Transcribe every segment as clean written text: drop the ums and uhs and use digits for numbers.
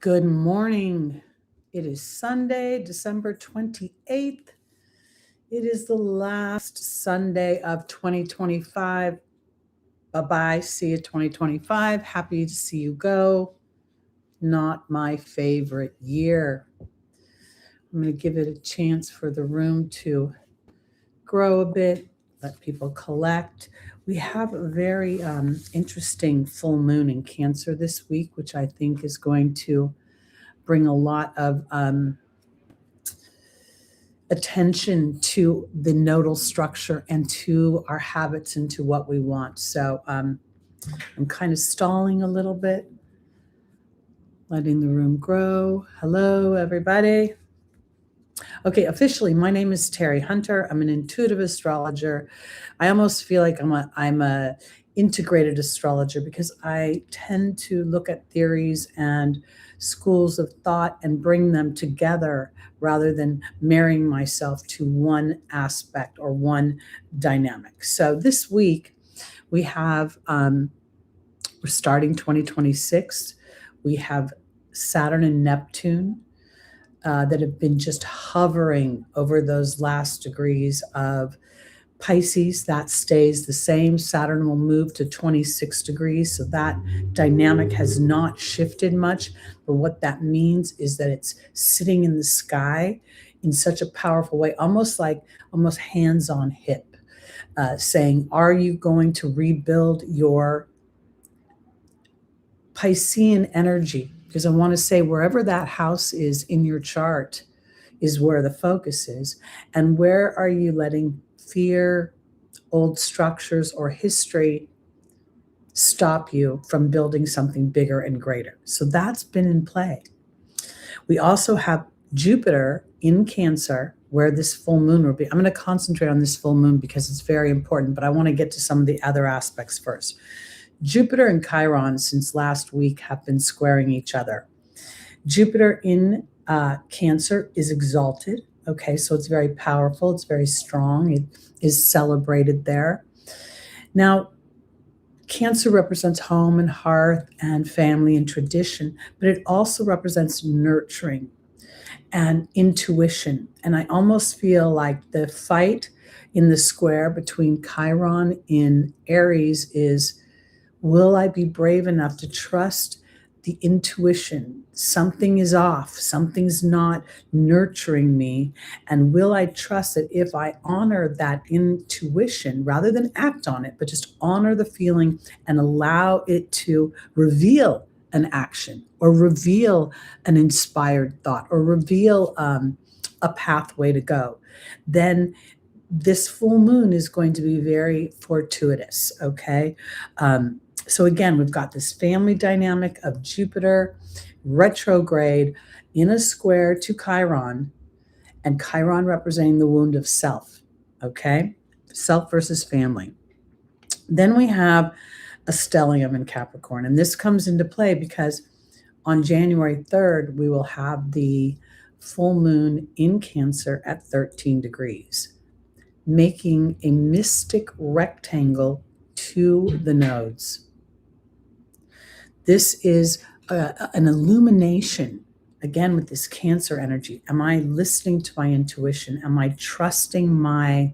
Good morning. It is Sunday, December 28th. It is the last Sunday of 2025. Bye-bye. See you 2025. Happy to see you go. Not my favorite year. I'm going to give it a chance for the room to grow a bit, let people collect. We have a very interesting full moon in Cancer this week, which I think is going to bring a lot of attention to the nodal structure and to our habits and to what we want. So I'm kind of stalling a little bit, letting the room grow. Hello, everybody. Okay, officially, my name is Teri Hunter. I'm an intuitive astrologer. I almost feel like I'm a integrated astrologer because I tend to look at theories and schools of thought and bring them together rather than marrying myself to one aspect or one dynamic. So this week we have, we're starting 2026. We have Saturn and Neptune that have been just hovering over those last degrees of Pisces. That stays the same. Saturn will move to 26 degrees. So that dynamic has not shifted much. But what that means is that it's sitting in the sky in such a powerful way, almost hands on hip, saying, are you going to rebuild your Piscean energy? Because I want to say wherever that house is in your chart is where the focus is. And where are you letting fear, old structures, or history stop you from building something bigger and greater? So that's been in play. We also have Jupiter in Cancer, where this full moon will be. I'm going to concentrate on this full moon because it's very important, but I want to get to some of the other aspects first. Jupiter and Chiron since last week have been squaring each other. Jupiter in Cancer is exalted. Okay, so it's very powerful. It's very strong. It is celebrated there. Now, Cancer represents home and hearth and family and tradition, but it also represents nurturing and intuition. And I almost feel like the fight in the square between Chiron in Aries is, will I be brave enough to trust the intuition? Something is off. Something's not nurturing me. And will I trust that if I honor that intuition, rather than act on it, but just honor the feeling and allow it to reveal an action or reveal an inspired thought or reveal a pathway to go, then this full moon is going to be very fortuitous, okay? So again, we've got this family dynamic of Jupiter retrograde in a square to Chiron, and Chiron representing the wound of self, okay? Self versus family. Then we have a stellium in Capricorn, and this comes into play because on January 3rd, we will have the full moon in Cancer at 13 degrees, making a mystic rectangle to the nodes. This is an illumination, again, with this Cancer energy. Am I listening to my intuition? Am I trusting my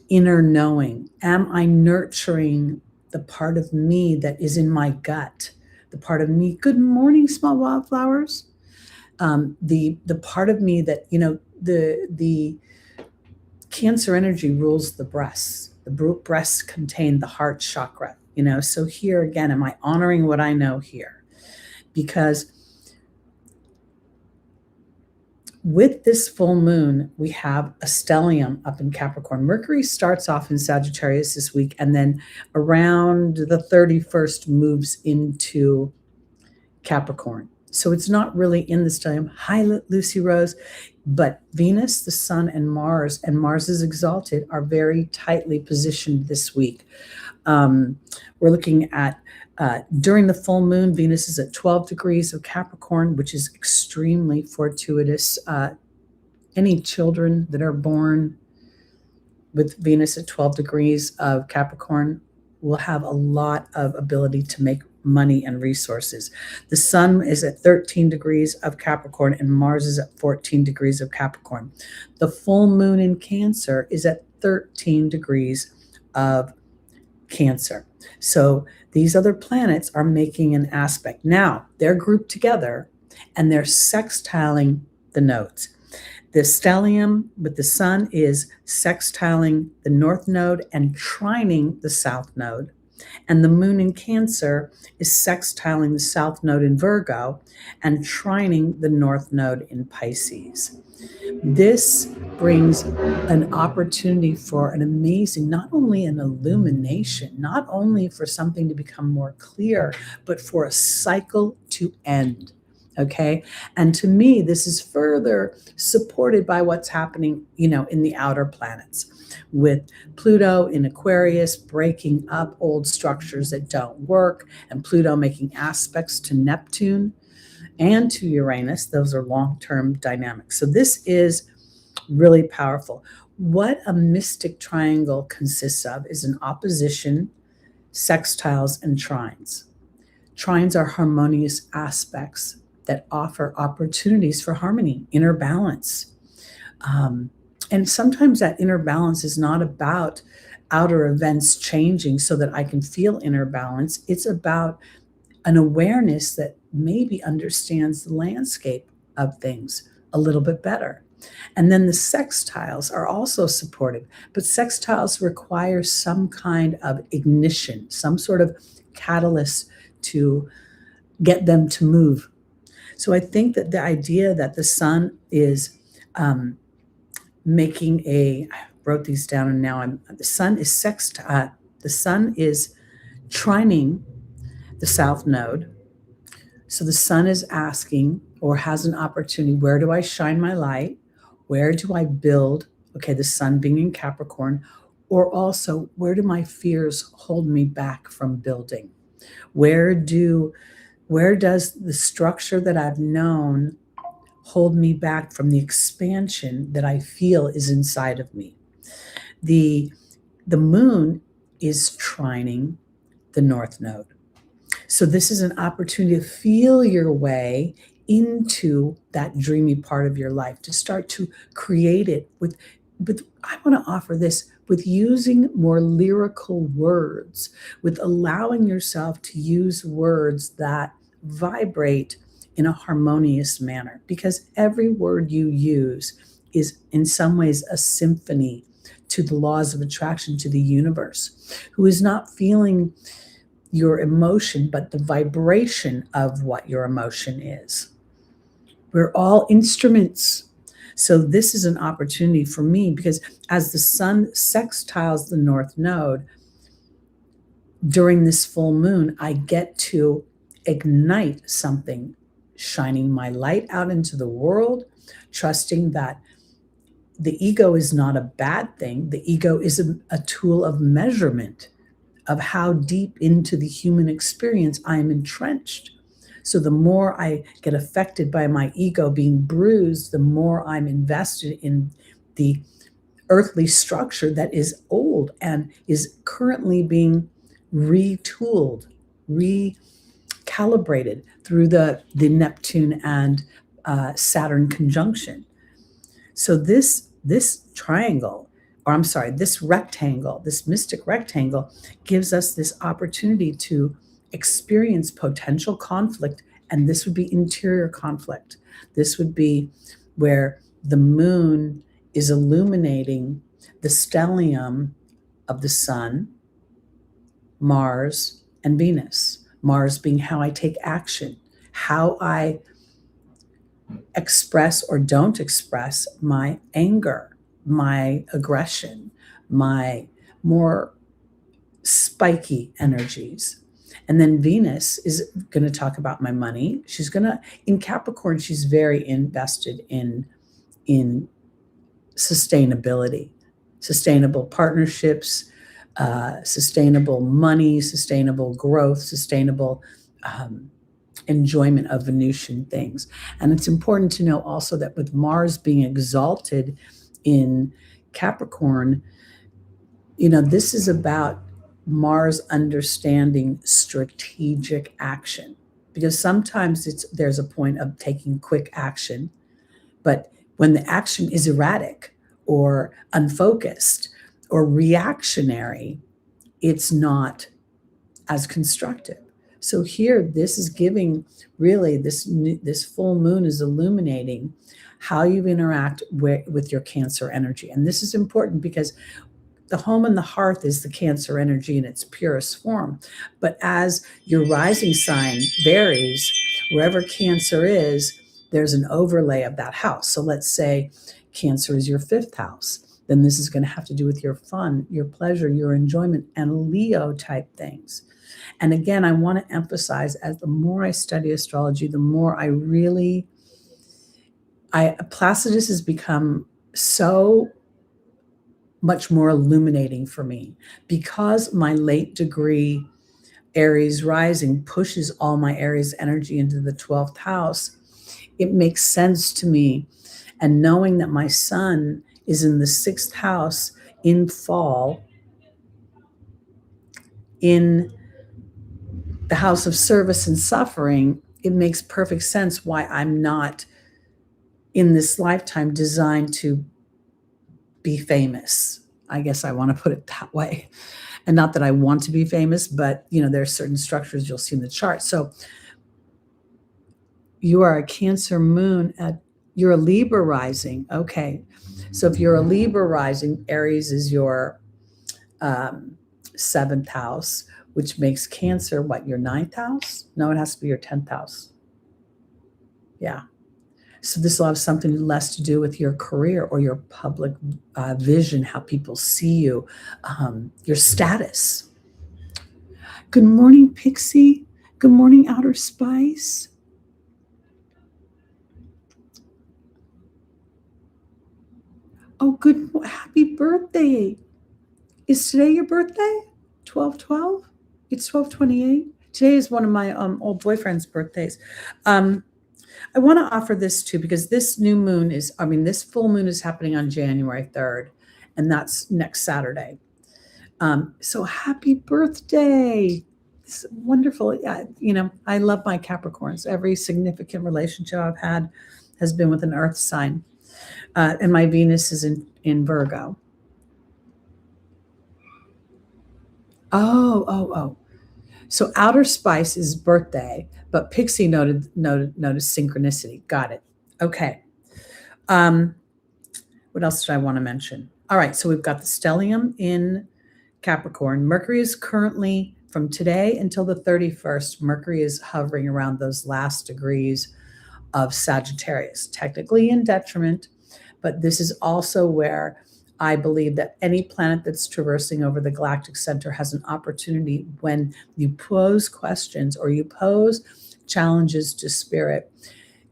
inner knowing? Am I nurturing the part of me that is in my gut? The part of me, good morning, small wildflowers. The part of me that, the Cancer energy rules the breasts. The breasts contain the heart chakra. So here again, am I honoring what I know here? Because with this full moon, we have a stellium up in Capricorn. Mercury starts off in Sagittarius this week, and then around the 31st moves into Capricorn. So it's not really in the stellium. Hi, Lucy Rose. But Venus, the Sun, and Mars is exalted, are very tightly positioned this week. We're looking at, during the full moon, Venus is at 12 degrees of Capricorn, which is extremely fortuitous. Any children that are born with Venus at 12 degrees of Capricorn will have a lot of ability to make money and resources. The sun is at 13 degrees of Capricorn and Mars is at 14 degrees of Capricorn. The full moon in Cancer is at 13 degrees of Cancer. So these other planets are making an aspect. Now, they're grouped together and they're sextiling the nodes. The stellium with the sun is sextiling the north node and trining the south node. And the moon in Cancer is sextiling the south node in Virgo and trining the north node in Pisces. This brings an opportunity for an amazing, not only an illumination, not only for something to become more clear, but for a cycle to end. Okay. And to me, this is further supported by what's happening, in the outer planets with Pluto in Aquarius breaking up old structures that don't work, and Pluto making aspects to Neptune and to Uranus. Those are long-term dynamics. So this is really powerful. What a mystic triangle consists of is an opposition, sextiles, and trines. Trines are harmonious aspects that offer opportunities for harmony, inner balance. And sometimes that inner balance is not about outer events changing so that I can feel inner balance. It's about an awareness that maybe understands the landscape of things a little bit better. And then the sextiles are also supportive, but sextiles require some kind of ignition, some sort of catalyst to get them to move. So I think that the idea that the sun is I wrote these down and now the sun is trining the south node. So the sun is asking or has an opportunity, where do I shine my light? Where do I build? Okay, the sun being in Capricorn, or also where do my fears hold me back from building? Where does the structure that I've known hold me back from the expansion that I feel is inside of me? The moon is trining the north node. So this is an opportunity to feel your way into that dreamy part of your life, to start to create it with I want to offer this with using more lyrical words, with allowing yourself to use words that vibrate in a harmonious manner, because every word you use is in some ways a symphony to the laws of attraction, to the universe, who is not feeling your emotion, but the vibration of what your emotion is. We're all instruments. So this is an opportunity for me, because as the sun sextiles the north node during this full moon, I get to ignite something, shining my light out into the world, trusting that the ego is not a bad thing. The ego is a tool of measurement of how deep into the human experience I am entrenched. So the more I get affected by my ego being bruised, the more I'm invested in the earthly structure that is old and is currently being retooled, recalibrated through the Neptune and Saturn conjunction. So this triangle, or I'm sorry, this rectangle, this mystic rectangle, gives us this opportunity to experience potential conflict, and this would be interior conflict. This would be where the moon is illuminating the stellium of the sun, Mars, and Venus. Mars being how I take action, how I express or don't express my anger, my aggression, my more spiky energies. And then Venus is going to talk about my money. In Capricorn, she's very invested in sustainability, sustainable partnerships, sustainable money, sustainable growth, sustainable enjoyment of Venusian things. And it's important to know also that with Mars being exalted in Capricorn, this is about Mars understanding strategic action, because sometimes there's a point of taking quick action, but when the action is erratic or unfocused or reactionary, it's not as constructive. So here, this is giving, really, this full moon is illuminating how you interact with your Cancer energy. And this is important because the home and the hearth is the Cancer energy in its purest form. But as your rising sign varies, wherever Cancer is, there's an overlay of that house. So let's say Cancer is your fifth house. Then this is going to have to do with your fun, your pleasure, your enjoyment, and Leo type things. And again, I want to emphasize, as the more I study astrology, the more Placidus has become so much more illuminating for me, because my late degree Aries rising pushes all my Aries energy into the 12th house. It makes sense to me. And knowing that my sun is in the 6th house in fall, in the house of service and suffering, it makes perfect sense why I'm not in this lifetime designed to be famous. I guess I want to put it that way. And not that I want to be famous, but there are certain structures you'll see in the chart. So you are a Cancer moon you're a Libra rising. Okay. So if you're a Libra rising, Aries is your 7th house, which makes Cancer your 9th house? No, it has to be your 10th house. Yeah. So this will have something less to do with your career or your public vision, how people see you, your status. Good morning, Pixie. Good morning, Outer Spice. Oh, good. Happy birthday. Is today your birthday? 12/12? It's 12/28. Today is one of my old boyfriend's birthdays. I want to offer this too, because this this full moon is happening on January 3rd, and that's next Saturday. So happy birthday. It's wonderful. I love my Capricorns. Every significant relationship I've had has been with an earth sign. And my Venus is in Virgo. Oh. So Outer Spice's birthday, but Pixie noticed synchronicity. Got it. Okay. What else did I want to mention? All right. So we've got the stellium in Capricorn. Mercury is currently, from today until the 31st, Mercury is hovering around those last degrees of Sagittarius, technically in detriment, but this is also where I believe that any planet that's traversing over the galactic center has an opportunity, when you pose questions or you pose challenges to spirit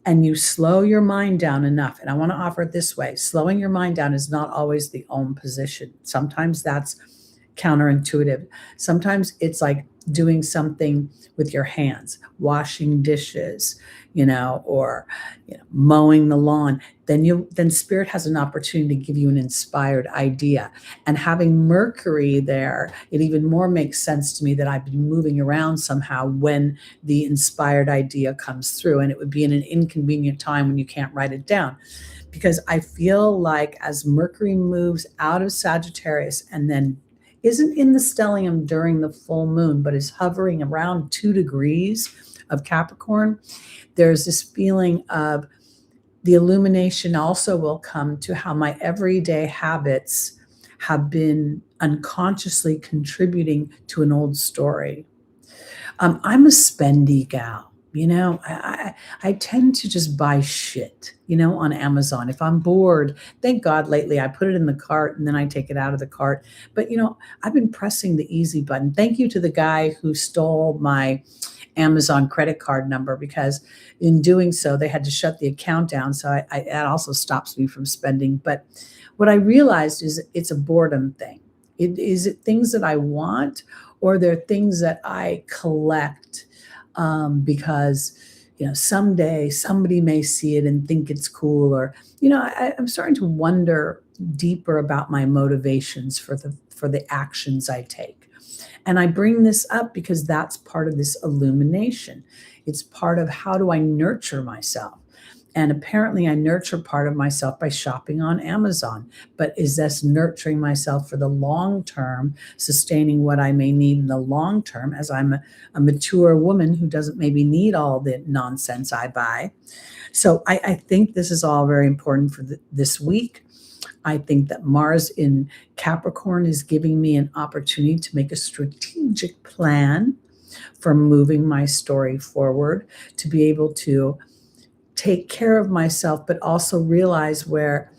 and you slow your mind down enough. And I want to offer it this way. Slowing your mind down is not always the Om position. Sometimes that's counterintuitive. Sometimes it's like doing something with your hands, washing dishes, or mowing the lawn. Then spirit has an opportunity to give you an inspired idea. And having Mercury there, it even more makes sense to me that I've been moving around somehow when the inspired idea comes through. And it would be in an inconvenient time when you can't write it down. Because I feel like as Mercury moves out of Sagittarius and then isn't in the stellium during the full moon, but is hovering around 2 degrees of Capricorn, there's this feeling of the illumination also will come to how my everyday habits have been unconsciously contributing to an old story. I'm a spendy gal. I tend to just buy shit, on Amazon. If I'm bored, thank God lately I put it in the cart and then I take it out of the cart. But, I've been pressing the easy button. Thank you to the guy who stole my Amazon credit card number, because in doing so, they had to shut the account down. So that also stops me from spending. But what I realized is it's a boredom thing. Is it things that I want, or they're things that I collect because someday somebody may see it and think it's cool, or I'm starting to wonder deeper about my motivations for the actions I take. And I bring this up because that's part of this illumination. It's part of how do I nurture myself? And apparently, I nurture part of myself by shopping on Amazon. But is this nurturing myself for the long term, sustaining what I may need in the long term as I'm a mature woman who doesn't maybe need all the nonsense I buy? So I think this is all very important for this week. I think that Mars in Capricorn is giving me an opportunity to make a strategic plan for moving my story forward, to be able to take care of myself, but also realize where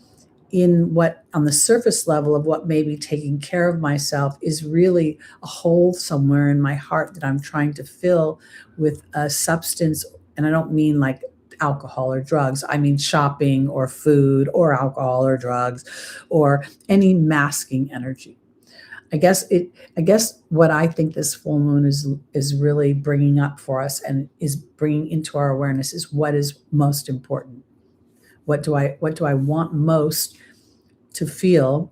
in what on the surface level of what may be taking care of myself is really a hole somewhere in my heart that I'm trying to fill with a substance. And I don't mean like alcohol or drugs. I mean shopping or food or alcohol or drugs or any masking energy. I guess what I think this full moon is really bringing up for us and is bringing into our awareness is what is most important. What do I want most to feel?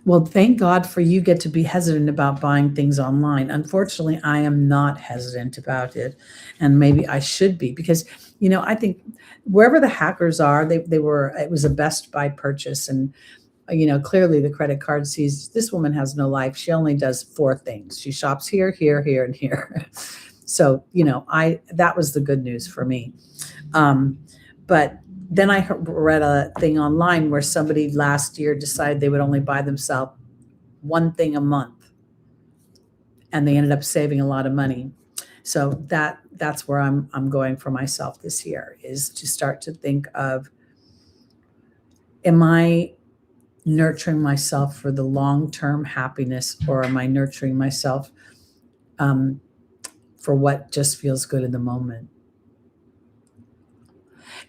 Well, thank God for you get to be hesitant about buying things online. Unfortunately, I am not hesitant about it. And maybe I should be because, I think wherever the hackers are, it was a Best Buy purchase. And, clearly the credit card sees this woman has no life. She only does four things. She shops here, here, here, and here. So, that was the good news for me. But then I read a thing online where somebody last year decided they would only buy themselves one thing a month, and they ended up saving a lot of money. So that's where I'm going for myself this year, is to start to think of, am I nurturing myself for the long-term happiness, or am I nurturing myself for what just feels good in the moment?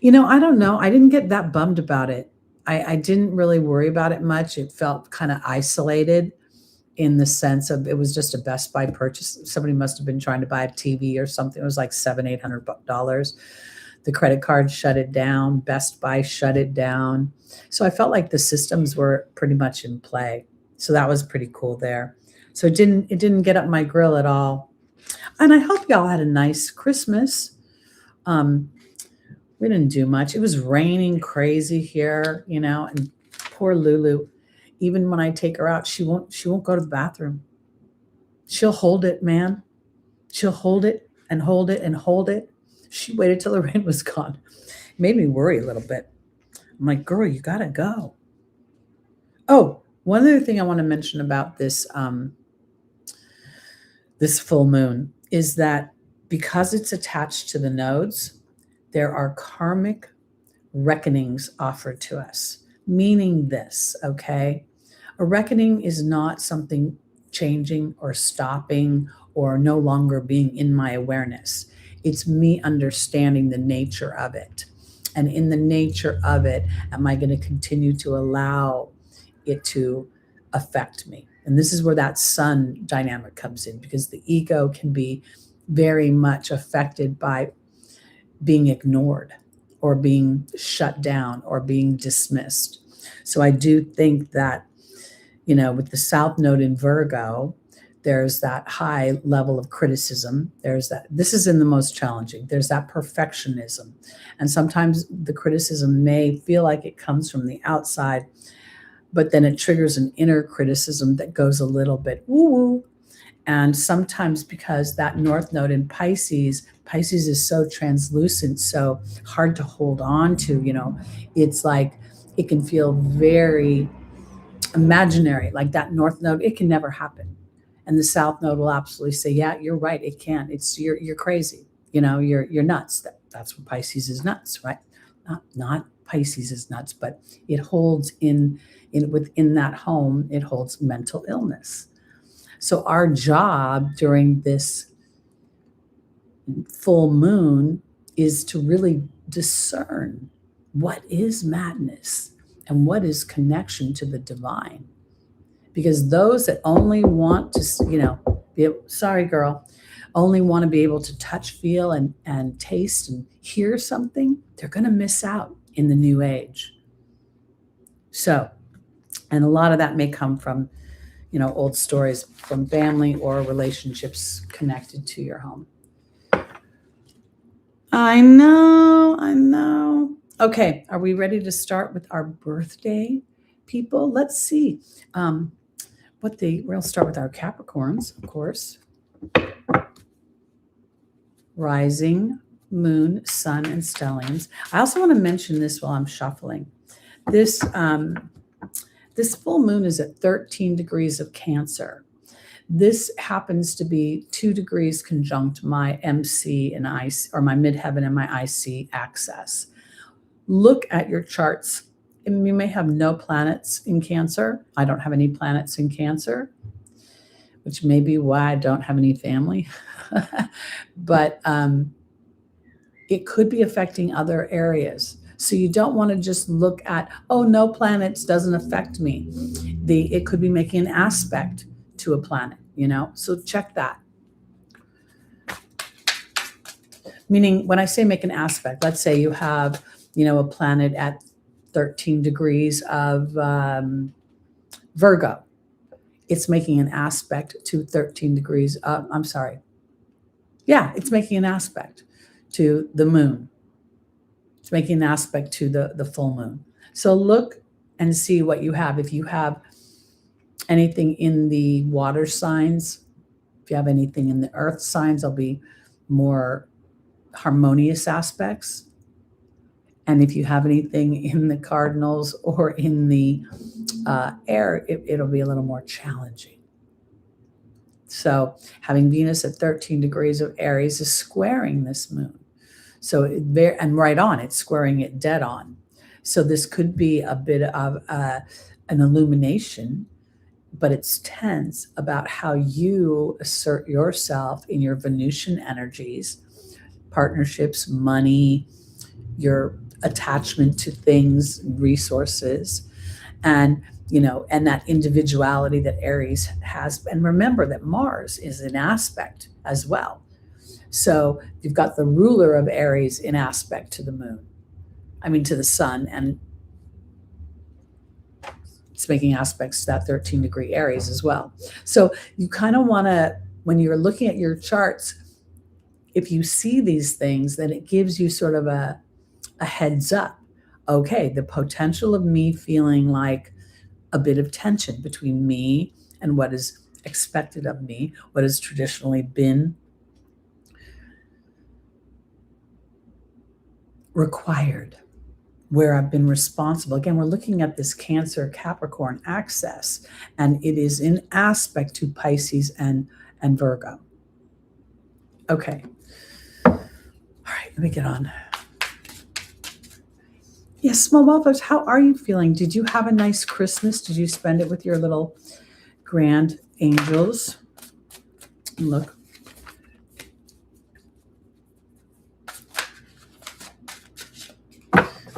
I don't know. I didn't get that bummed about it. I didn't really worry about it much. It felt kind of isolated in the sense of it was just a Best Buy purchase. Somebody must have been trying to buy a TV or something. It was like $700-800. The credit card shut it down. Best Buy shut it down. So I felt like the systems were pretty much in play. So that was pretty cool there. So it didn't get up my grill at all. And I hope y'all had a nice Christmas. We didn't do much. It was raining crazy here, and poor Lulu, even when I take her out, she won't go to the bathroom. She'll hold it, man. She'll hold it and hold it and hold it. She waited till the rain was gone. It made me worry a little bit. I'm like, girl, you gotta go. Oh, one other thing I want to mention about this this full moon is that because it's attached to the nodes, there are karmic reckonings offered to us, meaning this, okay? A reckoning is not something changing or stopping or no longer being in my awareness. It's me understanding the nature of it. And in the nature of it, am I going to continue to allow it to affect me? And this is where that sun dynamic comes in, because the ego can be very much affected by being ignored or being shut down or being dismissed. So I do think that, with the South Node in Virgo, there's that high level of criticism. This is in the most challenging. There's that perfectionism. And sometimes the criticism may feel like it comes from the outside, but then it triggers an inner criticism that goes a little bit woo-woo. And sometimes because that North Node in Pisces is so translucent, so hard to hold on to, it's like it can feel very imaginary, like that North Node, it can never happen. And the South Node will absolutely say, yeah, you're right, it can. You're crazy. You're nuts. That's what Pisces is nuts, right? Not Pisces is nuts, but it holds within that home, it holds mental illness. So our job during this full moon is to really discern what is madness and what is connection to the divine. Because those that only want to, sorry, girl, only want to be able to touch, feel, and taste and hear something, they're going to miss out in the new age. So And a lot of that may come from, old stories from family or relationships connected to your home. I know. Okay, are we ready to start with our birthday people? Let's see. We'll start with our Capricorns, of course. Rising, moon, sun, and stelliums. I also want to mention this while I'm shuffling. This full moon is at 13 degrees of Cancer. This happens to be 2 degrees conjunct my MC and IC, or my midheaven and my IC axis. Look at your charts. And you may have no planets in Cancer. I don't have any planets in Cancer, which may be why I don't have any family. But it could be affecting other areas. So you don't want to just look at, oh, no planets doesn't affect me. It could be making an aspect to a planet, so check that. Meaning when I say make an aspect, let's say you have, a planet at 13 degrees of Virgo. It's making an aspect to 13 degrees. It's making an aspect to the moon. It's making an aspect to the full moon. So look and see what you have. If you have anything in the water signs, if you have anything in the earth signs, there'll be more harmonious aspects. And if you have anything in the cardinals or in the air, it'll be a little more challenging. So having Venus at 13 degrees of Aries is squaring this moon. So and right on, it's squaring it dead on. So this could be a bit of an illumination, but it's tense about how you assert yourself in your Venusian energies, partnerships, money, your attachment to things, resources, and that individuality that Aries has. And remember that Mars is an aspect as well. So you've got the ruler of Aries in aspect to the moon, to the sun, and it's making aspects to that 13 degree Aries as well. So you kind of want to, when you're looking at your charts, if you see these things, then it gives you sort of a heads up. Okay, the potential of me feeling like a bit of tension between me and what is expected of me, what has traditionally been required, where I've been responsible. Again, we're looking at this Cancer Capricorn axis, and it is in aspect to Pisces and Virgo. Okay. All right, let me get on. Yes, small wildflowers, how are you feeling? Did you have a nice Christmas? Did you spend it with your little grand angels? Look.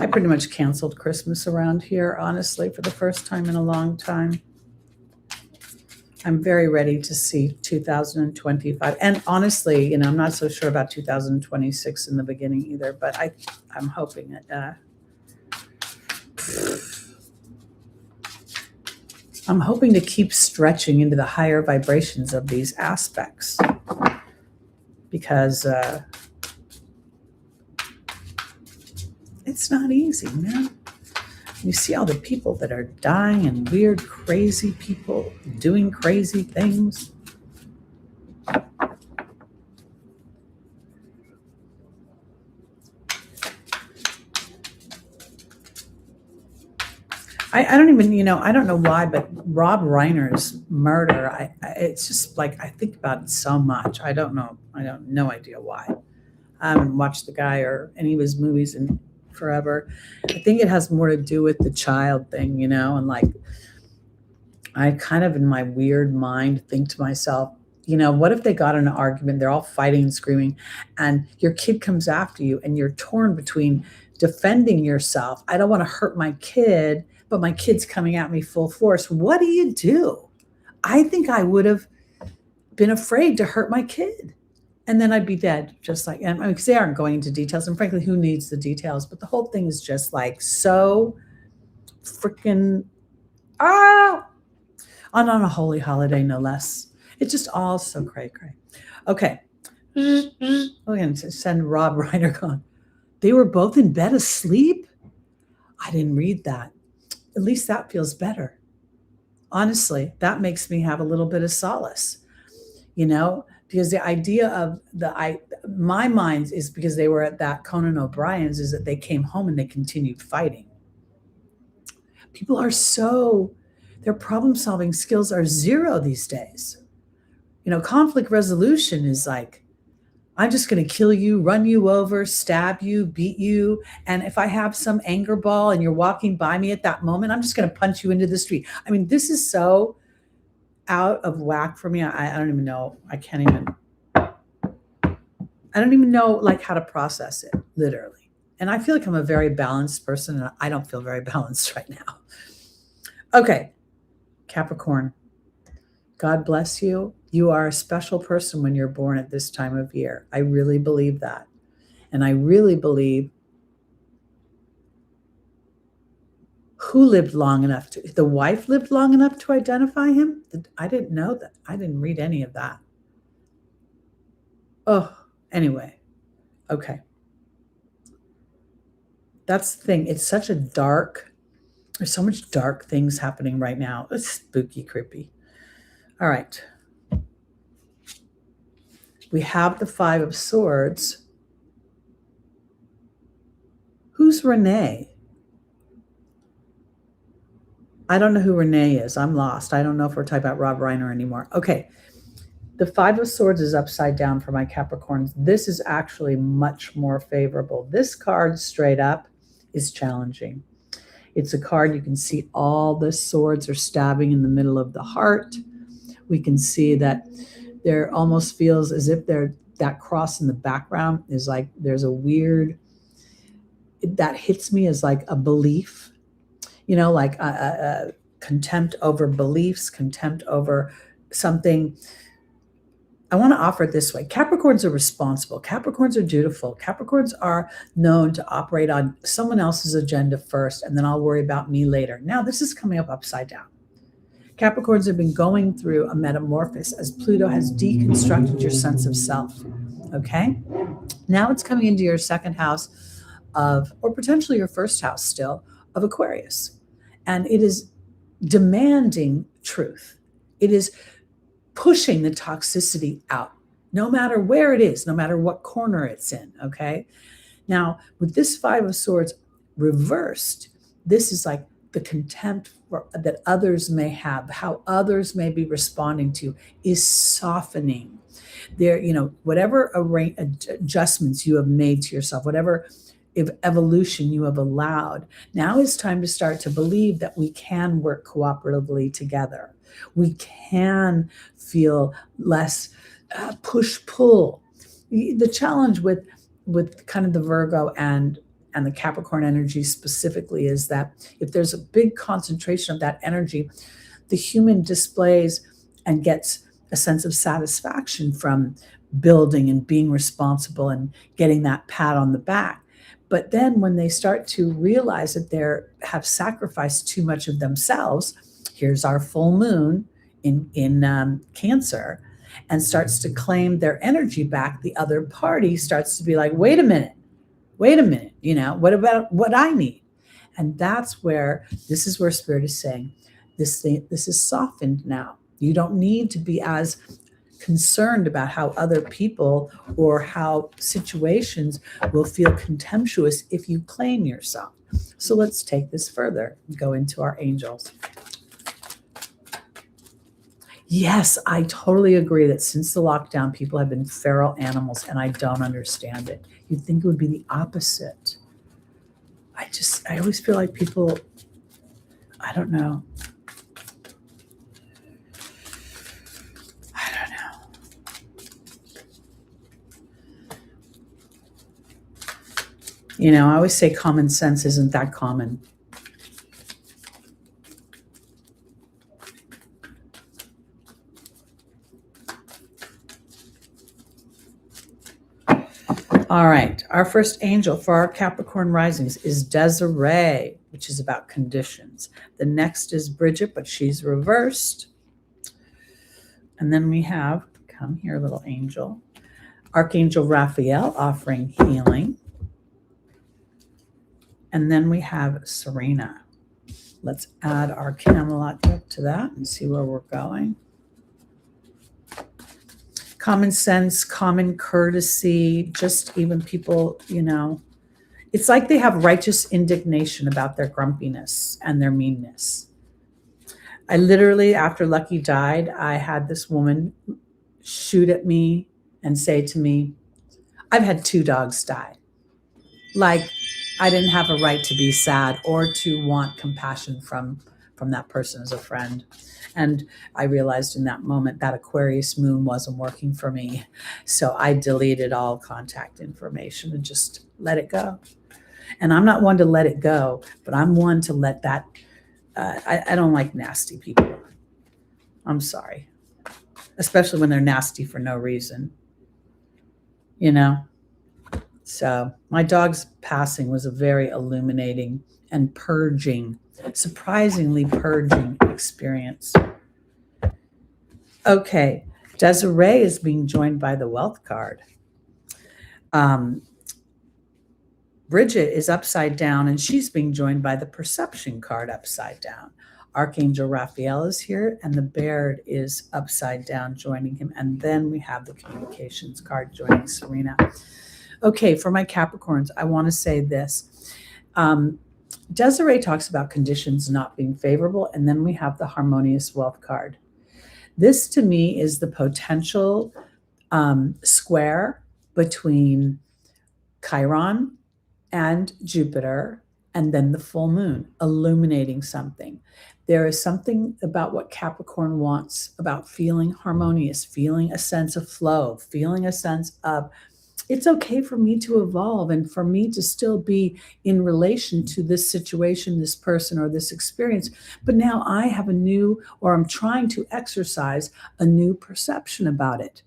I pretty much canceled Christmas around here, honestly, for the first time in a long time. I'm very ready to see 2025. And honestly, I'm not so sure about 2026 in the beginning either, but I'm hoping it. I'm hoping to keep stretching into the higher vibrations of these aspects, because it's not easy, man. You see all the people that are dying and weird, crazy people doing crazy things. I don't even, I don't know why, but Rob Reiner's murder, it's just like, I think about it so much. I don't know. No idea why. I haven't watched the guy or any of his movies in forever. I think it has more to do with the child thing, and like, I kind of in my weird mind think to myself, what if they got in an argument, they're all fighting and screaming, and your kid comes after you and you're torn between defending yourself. I don't want to hurt my kid, but my kid's coming at me full force. What do? I think I would have been afraid to hurt my kid. And then I'd be dead, just like, because they aren't going into details. And frankly, who needs the details? But the whole thing is just like so freaking And on a holy holiday, no less. It's just all so cray-cray. Okay. We're going to send Rob Reiner on. They were both in bed asleep? I didn't read that. At least that feels better. Honestly, that makes me have a little bit of solace, because the idea of my mind is because they were at that Conan O'Brien's is that they came home and they continued fighting. People are their problem solving skills are zero these days. Conflict resolution is like, I'm just going to kill you, run you over, stab you, beat you. And if I have some anger ball and you're walking by me at that moment, I'm just going to punch you into the street. I mean, this is so out of whack for me. I don't even know. I don't even know like how to process it, literally. And I feel like I'm a very balanced person, and I don't feel very balanced right now. Okay, Capricorn, God bless you. You are a special person when you're born at this time of year. I really believe that. And I really believe who lived long enough the wife lived long enough to identify him? I didn't know that. I didn't read any of that. Oh, anyway. Okay. That's the thing. It's such a there's so much dark things happening right now. It's spooky, creepy. All right. We have the Five of Swords. Who's Renee? I don't know who Renee is. I'm lost. I don't know if we're talking about Rob Reiner anymore. Okay. The Five of Swords is upside down for my Capricorns. This is actually much more favorable. This card straight up is challenging. It's a card you can see all the swords are stabbing in the middle of the heart. We can see that there almost feels as if that cross in the background is like there's a weird, that hits me as like a belief, like a contempt over beliefs, contempt over something. I want to offer it this way. Capricorns are responsible. Capricorns are dutiful. Capricorns are known to operate on someone else's agenda first, and then I'll worry about me later. Now, this is coming up upside down. Capricorns have been going through a metamorphosis as Pluto has deconstructed your sense of self. Okay? Now it's coming into your second house or potentially your first house still, of Aquarius. And it is demanding truth. It is pushing the toxicity out, no matter where it is, no matter what corner it's in, okay? Now, with this Five of Swords reversed, this is like the contempt that others may have, how others may be responding to is softening. There, whatever adjustments you have made to yourself, whatever evolution you have allowed, now is time to start to believe that we can work cooperatively together. We can feel less push-pull. The challenge with kind of the Virgo and the Capricorn energy specifically is that if there's a big concentration of that energy, the human displays and gets a sense of satisfaction from building and being responsible and getting that pat on the back. But then when they start to realize that they have sacrificed too much of themselves, here's our full moon in Cancer, and starts to claim their energy back, the other party starts to be like, wait a minute, what about what I need? And that's where, this is where Spirit is saying, this is softened now. You don't need to be as concerned about how other people or how situations will feel contemptuous if you claim yourself. So let's take this further and go into our angels. Yes, I totally agree that since the lockdown, people have been feral animals, and I don't understand it. You'd think it would be the opposite. I always feel like people, I don't know. I always say common sense isn't that common. All right, our first angel for our Capricorn risings is Desiree. which is about conditions. The next is Bridget, but she's reversed. And then we have, come here, little angel, Archangel Raphael offering healing. And then we have Serena. Let's add our Camelot deck to that and see where we're going. Common sense, common courtesy, just even people, it's like they have righteous indignation about their grumpiness and their meanness. I literally, after Lucky died, I had this woman shoot at me and say to me, I've had 2 dogs die. Like, I didn't have a right to be sad or to want compassion from that person as a friend. And I realized in that moment that Aquarius moon wasn't working for me. So I deleted all contact information and just let it go. And I'm not one to let it go, but I'm one to let that, I don't like nasty people. I'm sorry. Especially when they're nasty for no reason. So my dog's passing was a very illuminating and purging, surprisingly purging experience. Okay, Desiree is being joined by the Wealth card. Bridget is upside down, and she's being joined by the Perception card upside down. Archangel Raphael is here, and the Baird is upside down joining him. And then we have the Communications card joining Serena. Okay, for my Capricorns, I want to say this. Desiree talks about conditions not being favorable, and then we have the Harmonious Wealth card. This, to me, is the potential square between Chiron and Jupiter, and then the full moon, illuminating something. There is something about what Capricorn wants, about feeling harmonious, feeling a sense of flow, feeling a sense of, it's okay for me to evolve and for me to still be in relation to this situation, this person, or this experience. But now I have I'm trying to exercise a new perception about it.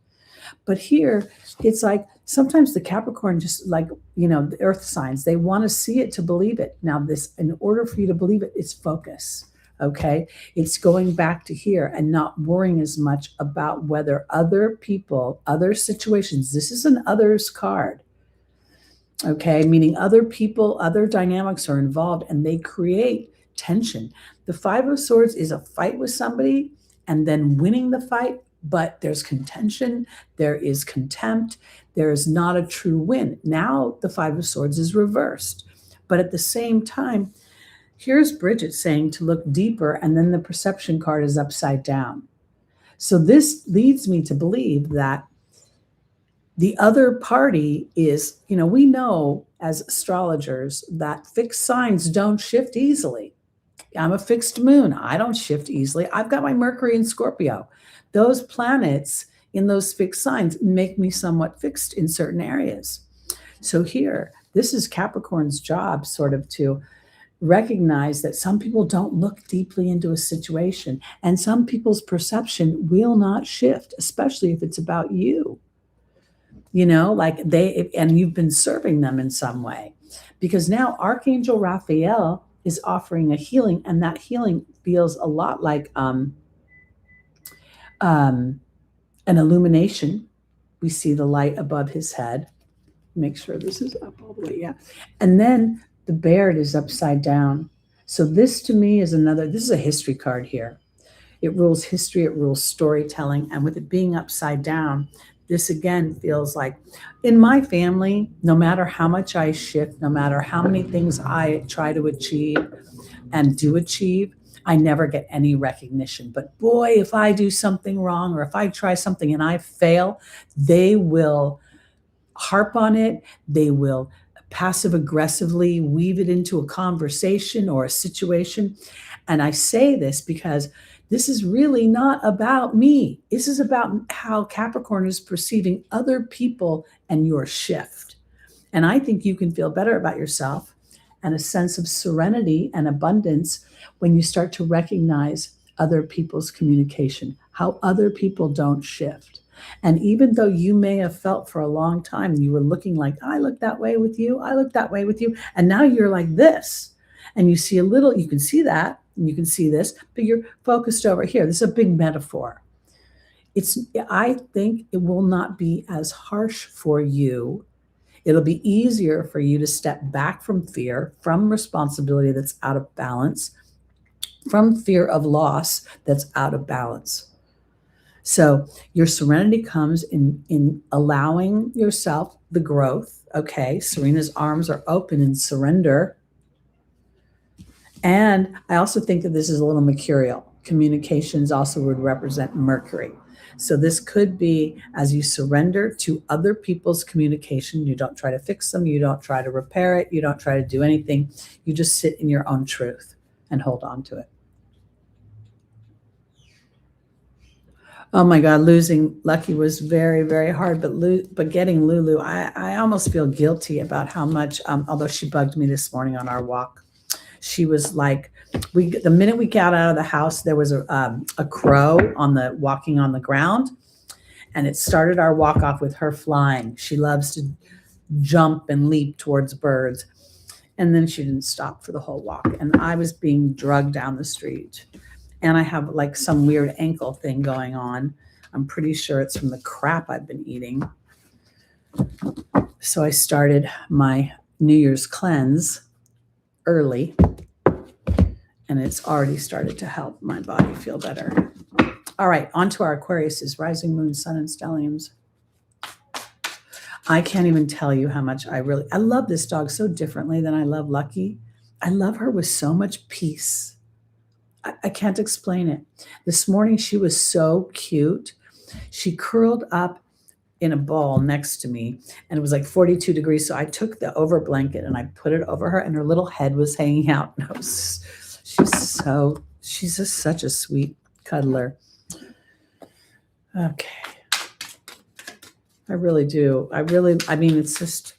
But here, it's like sometimes the Capricorn just the earth signs, they want to see it to believe it. Now this, in order for you to believe it, it's focus. Okay. It's going back to here and not worrying as much about whether other people, other situations, this is an others card. Okay. Meaning other people, other dynamics are involved and they create tension. The 5 of Swords is a fight with somebody and then winning the fight, but there's contention, there is contempt, there is not a true win. Now the 5 of Swords is reversed. But at the same time, here's Bridget saying to look deeper, and then the Perception card is upside down. So this leads me to believe that the other party is, we know as astrologers that fixed signs don't shift easily. I'm a fixed moon. I don't shift easily. I've got my Mercury in Scorpio. Those planets in those fixed signs make me somewhat fixed in certain areas. So here, this is Capricorn's job sort of to recognize that some people don't look deeply into a situation and some people's perception will not shift, especially if it's about you. And you've been serving them in some way. Because now Archangel Raphael is offering a healing, and that healing feels a lot like an illumination. We see the light above his head. Make sure this is up all the way, yeah. And then the Baird is upside down. So this to me is this is a history card here. It rules history, it rules storytelling. And with it being upside down, this again feels like in my family, no matter how much I shift, no matter how many things I try to achieve and do achieve, I never get any recognition. But boy, if I do something wrong or if I try something and I fail, they will harp on it. They will passive aggressively weave it into a conversation or a situation. And I say this because this is really not about me. This is about how Capricorn is perceiving other people and your shift. And I think you can feel better about yourself and a sense of serenity and abundance when you start to recognize other people's communication, how other people don't shift. And even though you may have felt for a long time, you were looking like, I look that way with you, I look that way with you, and now you're like this. And you see a little, you can see that, and you can see this, but you're focused over here. This is a big metaphor. I think it will not be as harsh for you. It'll be easier for you to step back from fear, from responsibility that's out of balance, from fear of loss that's out of balance. So your serenity comes in allowing yourself the growth. Okay, Serena's arms are open in surrender. And I also think that this is a little mercurial. Communications also would represent Mercury. So this could be as you surrender to other people's communication. You don't try to fix them. You don't try to repair it. You don't try to do anything. You just sit in your own truth and hold on to it. Oh my God, losing Lucky was very, very hard, but getting Lulu, I almost feel guilty about how much, although she bugged me this morning on our walk. She was like, the minute we got out of the house, there was a crow walking on the ground, and it started our walk off with her flying. She loves to jump and leap towards birds. And then she didn't stop for the whole walk. And I was being drugged down the street. And I have like some weird ankle thing going on. I'm pretty sure it's from the crap I've been eating. So I started my New Year's cleanse early, and it's already started to help my body feel better. All right, on to our Aquarius, rising moon, sun, and stelliums. I can't even tell you how much I love this dog so differently than I love Lucky. I love her with so much peace. I can't explain it. This morning, she was so cute. She curled up in a ball next to me, and it was like 42 degrees. So I took the over blanket and I put it over her, and her little head was hanging out. And she's just such a sweet cuddler. Okay. I really do. I mean, it's just,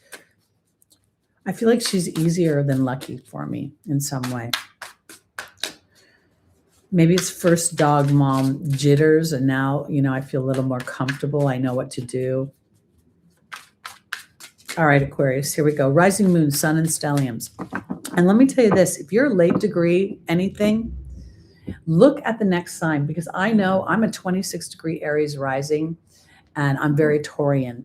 I feel like she's easier than Lucky for me in some way. Maybe it's first dog mom jitters, and now, I feel a little more comfortable. I know what to do. All right, Aquarius, here we go. Rising moon, sun, and stelliums. And let me tell you this, if you're a late degree anything, look at the next sign, because I know I'm a 26 degree Aries rising, and I'm very Taurian.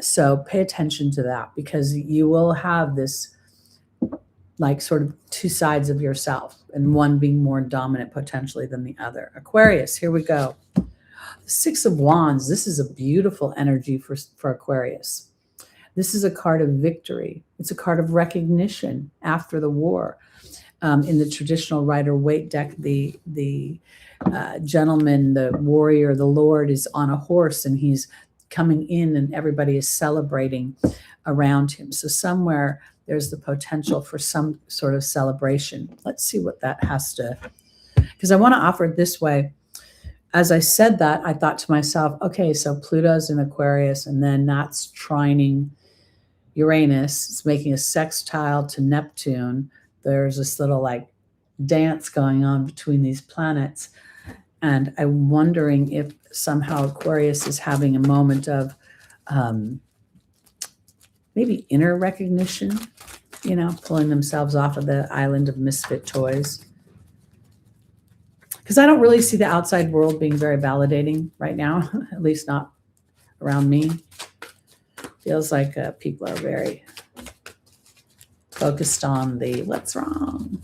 So pay attention to that, because you will have this like sort of two sides of yourself, and one being more dominant potentially than the other. Aquarius, here we go. The Six of Wands. This is a beautiful energy for Aquarius. This is a card of victory. It's a card of recognition after the war. In the traditional Rider-Waite deck, the gentleman, the warrior, the lord is on a horse, and he's coming in, and everybody is celebrating around him. So somewhere there's the potential for some sort of celebration. Let's see what that has to, because I want to offer it this way. As I said that, I thought to myself, okay, so Pluto's in Aquarius, and then that's trining Uranus. It's making a sextile to Neptune. There's this little like dance going on between these planets. And I'm wondering if somehow Aquarius is having a moment of maybe inner recognition, pulling themselves off of the island of misfit toys. Because I don't really see the outside world being very validating right now, at least not around me. Feels like people are very focused on the what's wrong.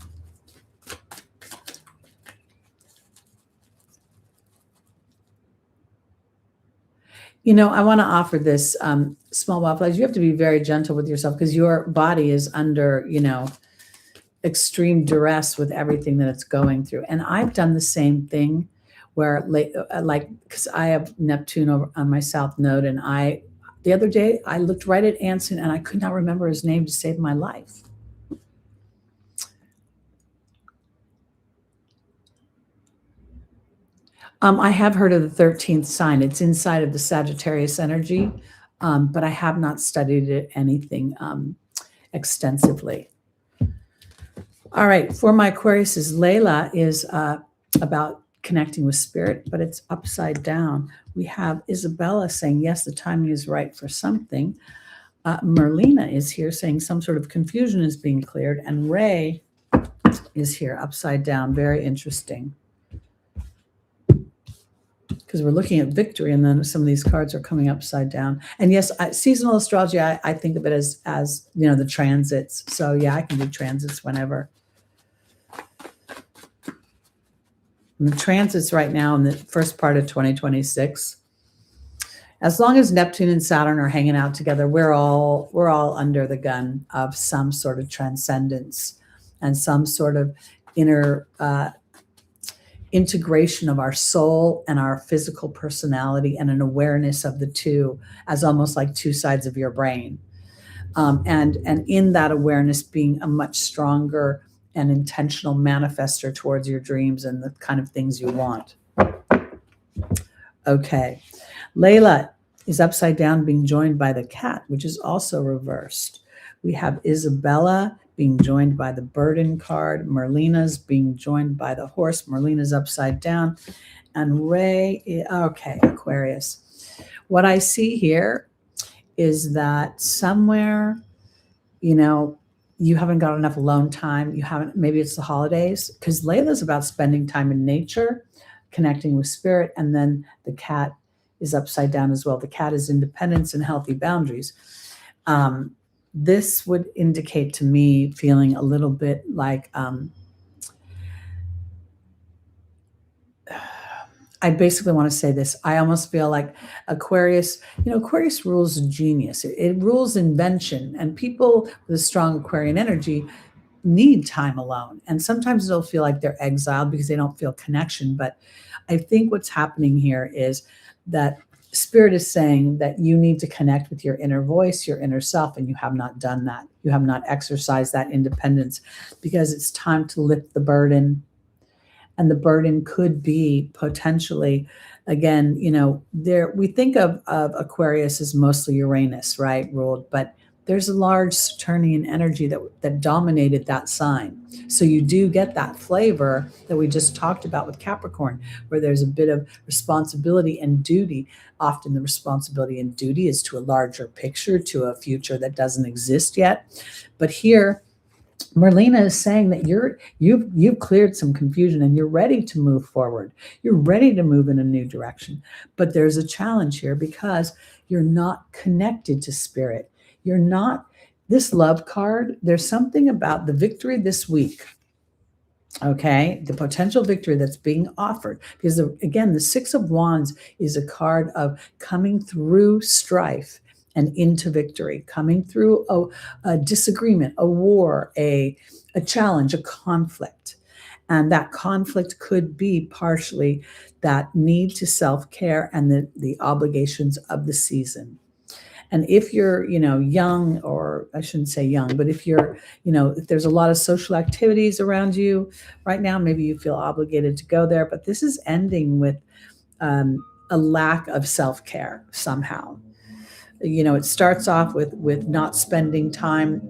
I want to offer this small wildflowers. You have to be very gentle with yourself, because your body is under, extreme duress with everything that it's going through. And I've done the same thing where, because I have Neptune over on my south node, and the other day I looked right at Anson, and I could not remember his name to save my life. I have heard of the 13th sign. It's inside of the Sagittarius energy, but I have not studied it anything extensively. All right, for my Aquarius, Layla is about connecting with spirit, but it's upside down. We have Isabella saying, yes, the timing is right for something. Merlina is here saying some sort of confusion is being cleared, and Ray is here upside down. Very interesting. Because we're looking at victory, and then some of these cards are coming upside down. And yes, seasonal astrology, I think of it as the transits. So yeah, I can do transits whenever. And the transits right now in the first part of 2026, as long as Neptune and Saturn are hanging out together, we're all under the gun of some sort of transcendence and some sort of inner integration of our soul and our physical personality, and an awareness of the two as almost like two sides of your brain. And in that awareness being a much stronger and intentional manifester towards your dreams and the kind of things you want. Okay. Layla is upside down being joined by the cat, which is also reversed. We have Isabella being joined by the burden card. Merlina's being joined by the horse. Merlina's upside down. And Ray, okay, Aquarius. What I see here is that somewhere, you haven't got enough alone time. Maybe it's the holidays, because Layla's about spending time in nature, connecting with spirit, and then the cat is upside down as well. The cat is independence and healthy boundaries. This would indicate to me feeling a little bit like, I basically want to say this. I almost feel like Aquarius rules genius. It rules invention, and people with a strong Aquarian energy need time alone. And sometimes they'll feel like they're exiled because they don't feel connection. But I think what's happening here is that Spirit is saying that you need to connect with your inner voice, your inner self, and you have not done that. You have not exercised that independence, because it's time to lift the burden. And the burden could be potentially, again, we think of Aquarius as mostly Uranus, right, ruled, but there's a large Saturnian energy that dominated that sign. So you do get that flavor that we just talked about with Capricorn, where there's a bit of responsibility and duty. Often the responsibility and duty is to a larger picture, to a future that doesn't exist yet. But here, Merlina is saying that you've cleared some confusion and you're ready to move forward. You're ready to move in a new direction. But there's a challenge here because you're not connected to spirit. You're not, this love card, there's something about the victory this week. Okay, the potential victory that's being offered, because again, the Six of Wands is a card of coming through strife and into victory, coming through a disagreement, a war, a challenge, a conflict. And that conflict could be partially that need to self-care and the obligations of the season. And if you're, young, or I shouldn't say young, but if you're, if there's a lot of social activities around you right now, maybe you feel obligated to go there. But this is ending with a lack of self-care somehow. It starts off with not spending time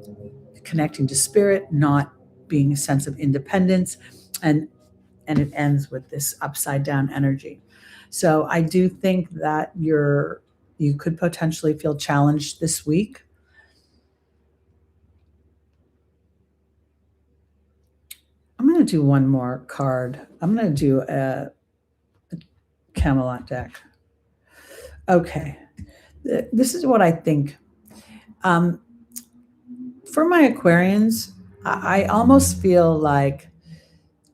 connecting to spirit, not being a sense of independence, and it ends with this upside down energy. So I do think that you could potentially feel challenged this week. I'm going to do one more card. I'm going to do a Camelot deck. Okay. This is what I think. For my Aquarians, I almost feel like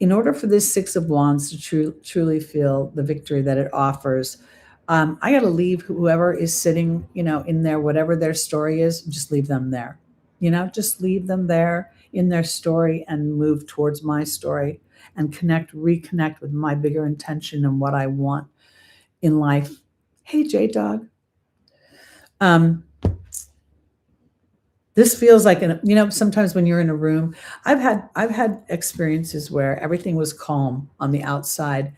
in order for this Six of Wands to truly feel the victory that it offers, I got to leave whoever is sitting, in there, whatever their story is, just leave them there. Just leave them there in their story and move towards my story and reconnect with my bigger intention and what I want in life. Hey, J-Dog. This feels like, sometimes when you're in a room, I've had experiences where everything was calm on the outside,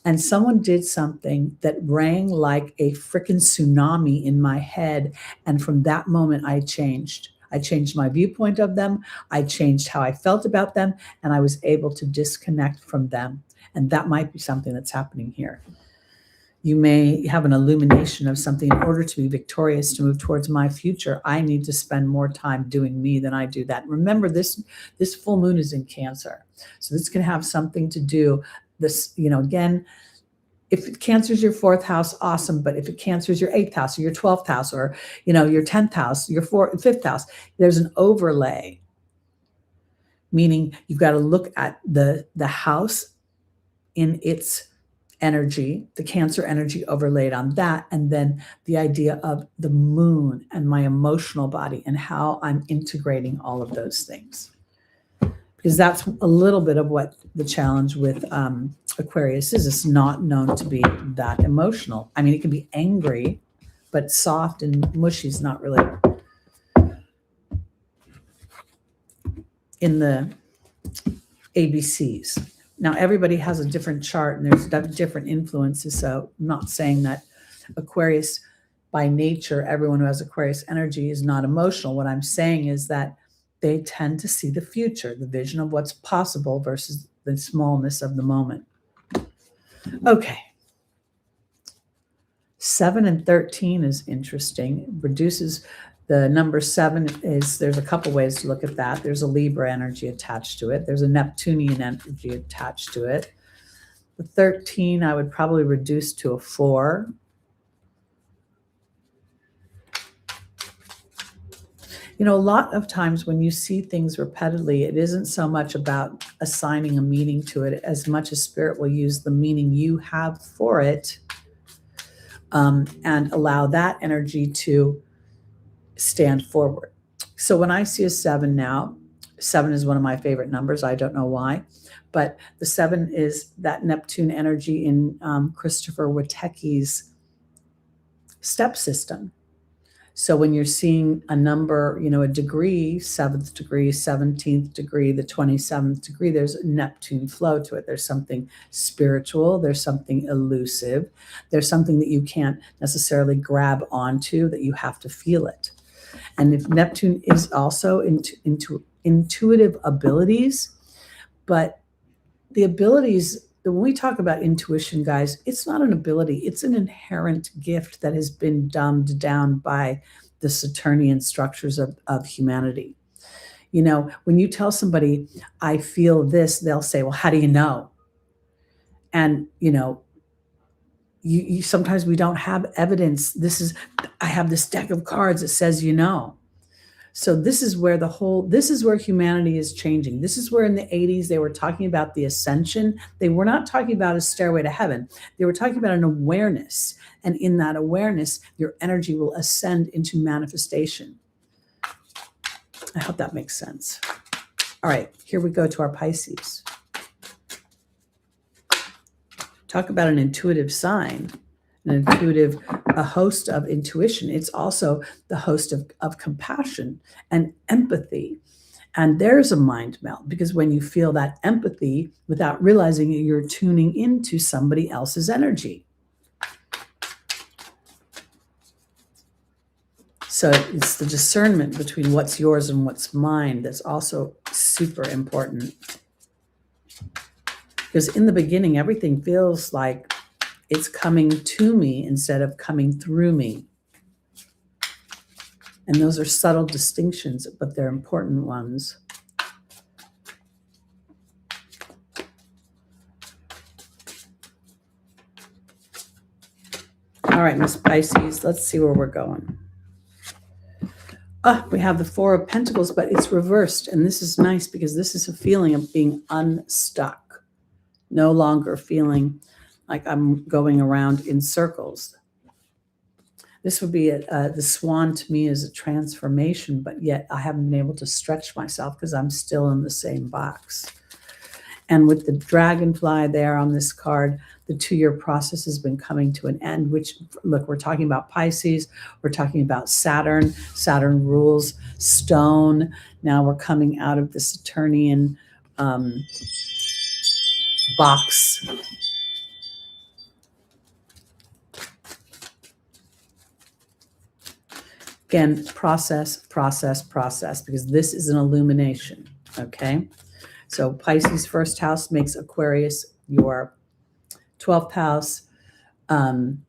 and someone did something that rang like a freaking tsunami in my head. And from that moment, I changed. I changed my viewpoint of them. I changed how I felt about them, and I was able to disconnect from them. And that might be something that's happening here. You may have an illumination of something. In order to be victorious, to move towards my future, I need to spend more time doing me than I do that. Remember, this full moon is in Cancer. So this can have something to do, this, again, if Cancer is your 4th house, awesome. But if Cancer is your 8th house or your 12th house or, your 10th house, your 5th house, there's an overlay, meaning you've got to look at the house in its energy, the Cancer energy overlaid on that, and then the idea of the moon and my emotional body and how I'm integrating all of those things. Because that's a little bit of what the challenge with Aquarius is. It's not known to be that emotional. I mean, it can be angry, but soft and mushy is not really in the ABCs. Now, everybody has a different chart and there's different influences. So I'm not saying that Aquarius, by nature, everyone who has Aquarius energy is not emotional. What I'm saying is that they tend to see the future, the vision of what's possible versus the smallness of the moment. Okay. 7 and 13 is interesting. It reduces the number 7 is, there's a couple ways to look at that. There's a Libra energy attached to it. There's a Neptunian energy attached to it. The 13 I would probably reduce to a 4. A lot of times when you see things repeatedly, it isn't so much about assigning a meaning to it as much as Spirit will use the meaning you have for it, and allow that energy to stand forward. So when I see a 7 now, 7 is one of my favorite numbers. I don't know why, but the 7 is that Neptune energy in Christopher Witecki's step system. So when you're seeing a number, a degree, 7th degree, 17th degree, the 27th degree, there's a Neptune flow to it. There's something spiritual. There's something elusive. There's something that you can't necessarily grab onto, that you have to feel it. And if Neptune is also into intuitive abilities, but the abilities, when we talk about intuition, guys, it's not an ability. It's an inherent gift that has been dumbed down by the Saturnian structures of humanity. When you tell somebody, I feel this, they'll say, well, how do you know? And, you sometimes we don't have evidence. I have this deck of cards that says, So this is where humanity is changing. This is where in the 80s they were talking about the ascension. They were not talking about a stairway to heaven. They were talking about an awareness. And in that awareness, your energy will ascend into manifestation. I hope that makes sense. All right, here we go to our Pisces. Talk about an intuitive sign. A host of intuition. It's also the host of compassion and empathy. And there's a mind melt, because when you feel that empathy without realizing it, you're tuning into somebody else's energy. So it's the discernment between what's yours and what's mine that's also super important. Because in the beginning, everything feels like it's coming to me instead of coming through me. And those are subtle distinctions, but they're important ones. All right, Miss Pisces, let's see where we're going. We have the 4 of Pentacles, but it's reversed. And this is nice because this is a feeling of being unstuck. No longer feeling like I'm going around in circles. This would be the swan to me is a transformation, but yet I haven't been able to stretch myself because I'm still in the same box. And with the dragonfly there on this card, the 2-year process has been coming to an end, which, look, we're talking about Pisces. We're talking about Saturn. Saturn rules stone. Now we're coming out of the Saturnian box. Again, process, because this is an illumination, okay? So Pisces 1st house makes Aquarius your 12th house. And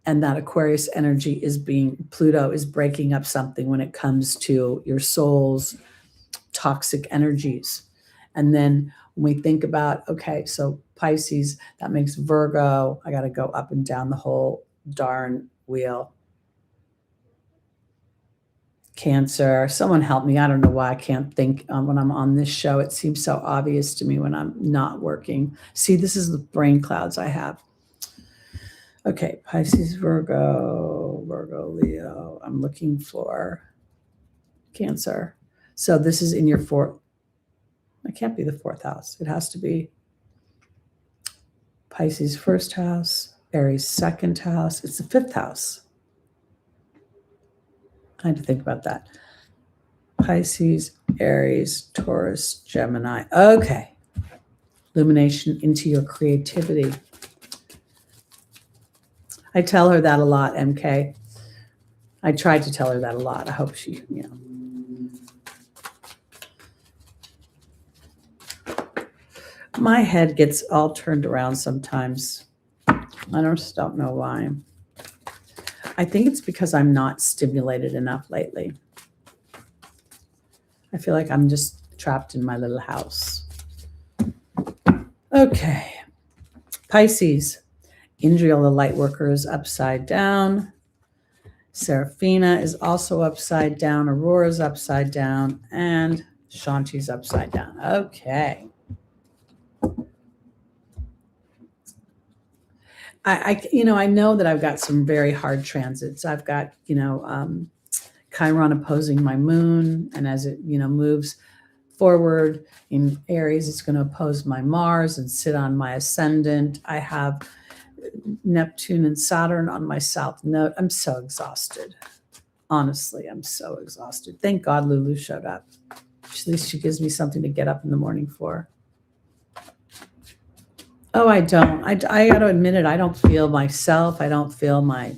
that Aquarius energy Pluto is breaking up something when it comes to your soul's toxic energies. And then when we think about, okay, so Pisces, that makes Virgo. I got to go up and down the whole darn wheel. Cancer, someone help me. I don't know why I can't think when I'm on this show. It seems so obvious to me when I'm not working. See, this is the brain clouds I have. Okay, Pisces, Virgo, Leo. I'm looking for Cancer. So this is in your fourth. It can't be the fourth house. It has to be Pisces first house, Aries second house. It's the fifth house. I had to think about that. Pisces, Aries, Taurus, Gemini. Okay. Illumination into your creativity. I tell her that a lot, MK. I tried to tell her that a lot. I hope she, My head gets all turned around sometimes. I just don't know why. I think it's because I'm not stimulated enough lately. I feel like I'm just trapped in my little house. Okay. Pisces. Indriel, the light worker, is upside down. Seraphina is also upside down. Aurora's upside down. And Shanti's upside down. Okay. I know that I've got some very hard transits. I've got, Chiron opposing my moon. And as it, moves forward in Aries, it's going to oppose my Mars and sit on my ascendant. I have Neptune and Saturn on my south node. I'm so exhausted. Honestly, I'm so exhausted. Thank God Lulu showed up. At least she gives me something to get up in the morning for. Oh, I don't. I got to admit it. I don't feel myself. I don't feel my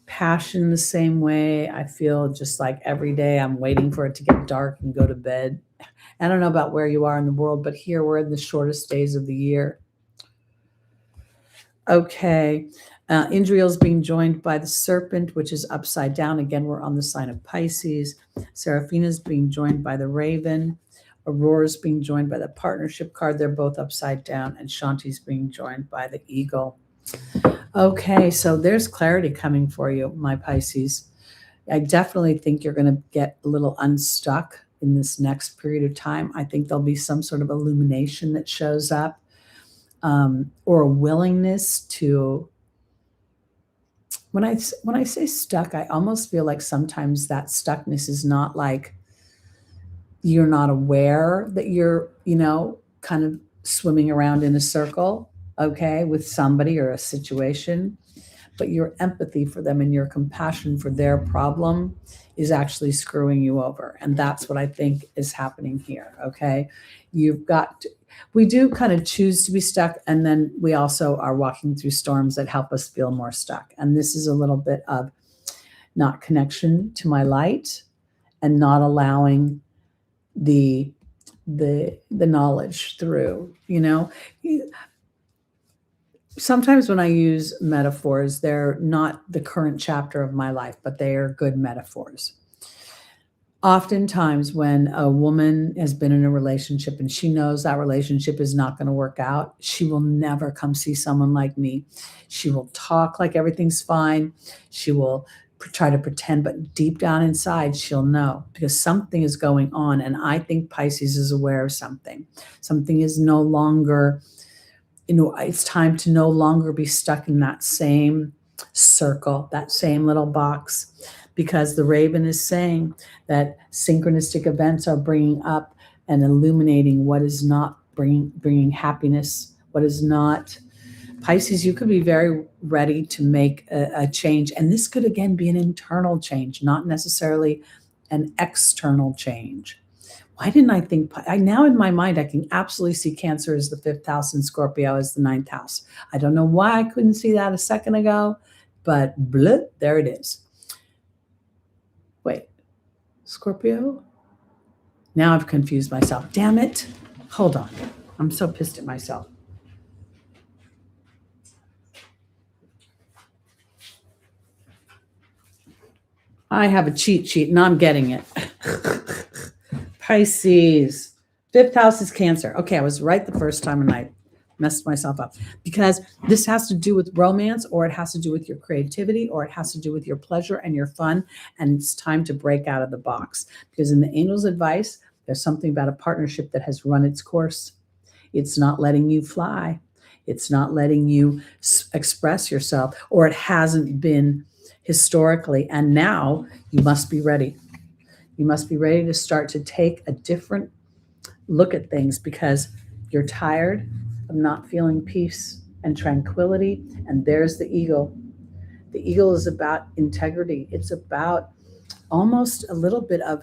passion the same way. I feel just like every day I'm waiting for it to get dark and go to bed. I don't know about where you are in the world, but here we're in the shortest days of the year. Okay. Indriel's being joined by the serpent, which is upside down. Again, we're on the sign of Pisces. Seraphina's being joined by the raven. Aurora's being joined by the partnership card. They're both upside down. And Shanti's being joined by the eagle. Okay, so there's clarity coming for you, my Pisces. I definitely think you're going to get a little unstuck in this next period of time. I think there'll be some sort of illumination that shows up, or a willingness to. When I say stuck, I almost feel like sometimes that stuckness is not like you're not aware that you're, kind of swimming around in a circle, okay, with somebody or a situation, but your empathy for them and your compassion for their problem is actually screwing you over. And that's what I think is happening here, okay? We do kind of choose to be stuck, and then we also are walking through storms that help us feel more stuck. And this is a little bit of not connection to my light and not allowing the knowledge through, Sometimes when I use metaphors, they're not the current chapter of my life, but they are good metaphors. Oftentimes when a woman has been in a relationship and she knows that relationship is not going to work out, she will never come see someone like me. She will talk like everything's fine. She will try to pretend, but deep down inside, she'll know because something is going on. And I think Pisces is aware of something. Something is no longer, it's time to no longer be stuck in that same circle, that same little box, because the raven is saying that synchronistic events are bringing up and illuminating what is not bringing happiness, what is not. Pisces, you could be very ready to make a change. And this could, again, be an internal change, not necessarily an external change. Why didn't I think? Now in my mind, I can absolutely see Cancer as the 5th house and Scorpio as the 9th house. I don't know why I couldn't see that a second ago, but blip, there it is. Wait, Scorpio? Now I've confused myself. Damn it. Hold on. I'm so pissed at myself. I have a cheat sheet and I'm getting it. Pisces. Fifth house is Cancer. Okay, I was right the first time and I messed myself up because this has to do with romance, or it has to do with your creativity, or it has to do with your pleasure and your fun. And it's time to break out of the box, because in the angel's advice, there's something about a partnership that has run its course. It's not letting you fly. It's not letting you express yourself, or it hasn't been historically. And now you must be ready. You must be ready to start to take a different look at things, because you're tired of not feeling peace and tranquility. And there's the eagle. The eagle is about integrity. It's about almost a little bit of,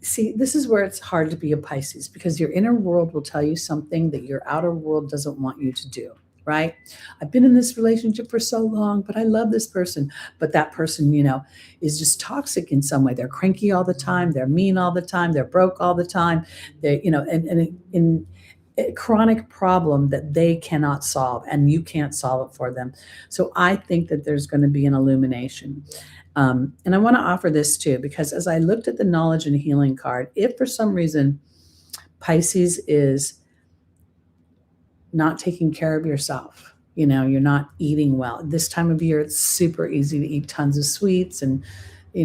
see, this is where it's hard to be a Pisces, because your inner world will tell you something that your outer world doesn't want you to do, right? I've been in this relationship for so long, but I love this person. But that person, is just toxic in some way. They're cranky all the time. They're mean all the time. They're broke all the time. They, and in a chronic problem that they cannot solve, and you can't solve it for them. So I think that there's going to be an illumination. And I want to offer this too, because as I looked at the knowledge and healing card, if for some reason Pisces is not taking care of yourself, you're not eating well. This time of year, it's super easy to eat tons of sweets and,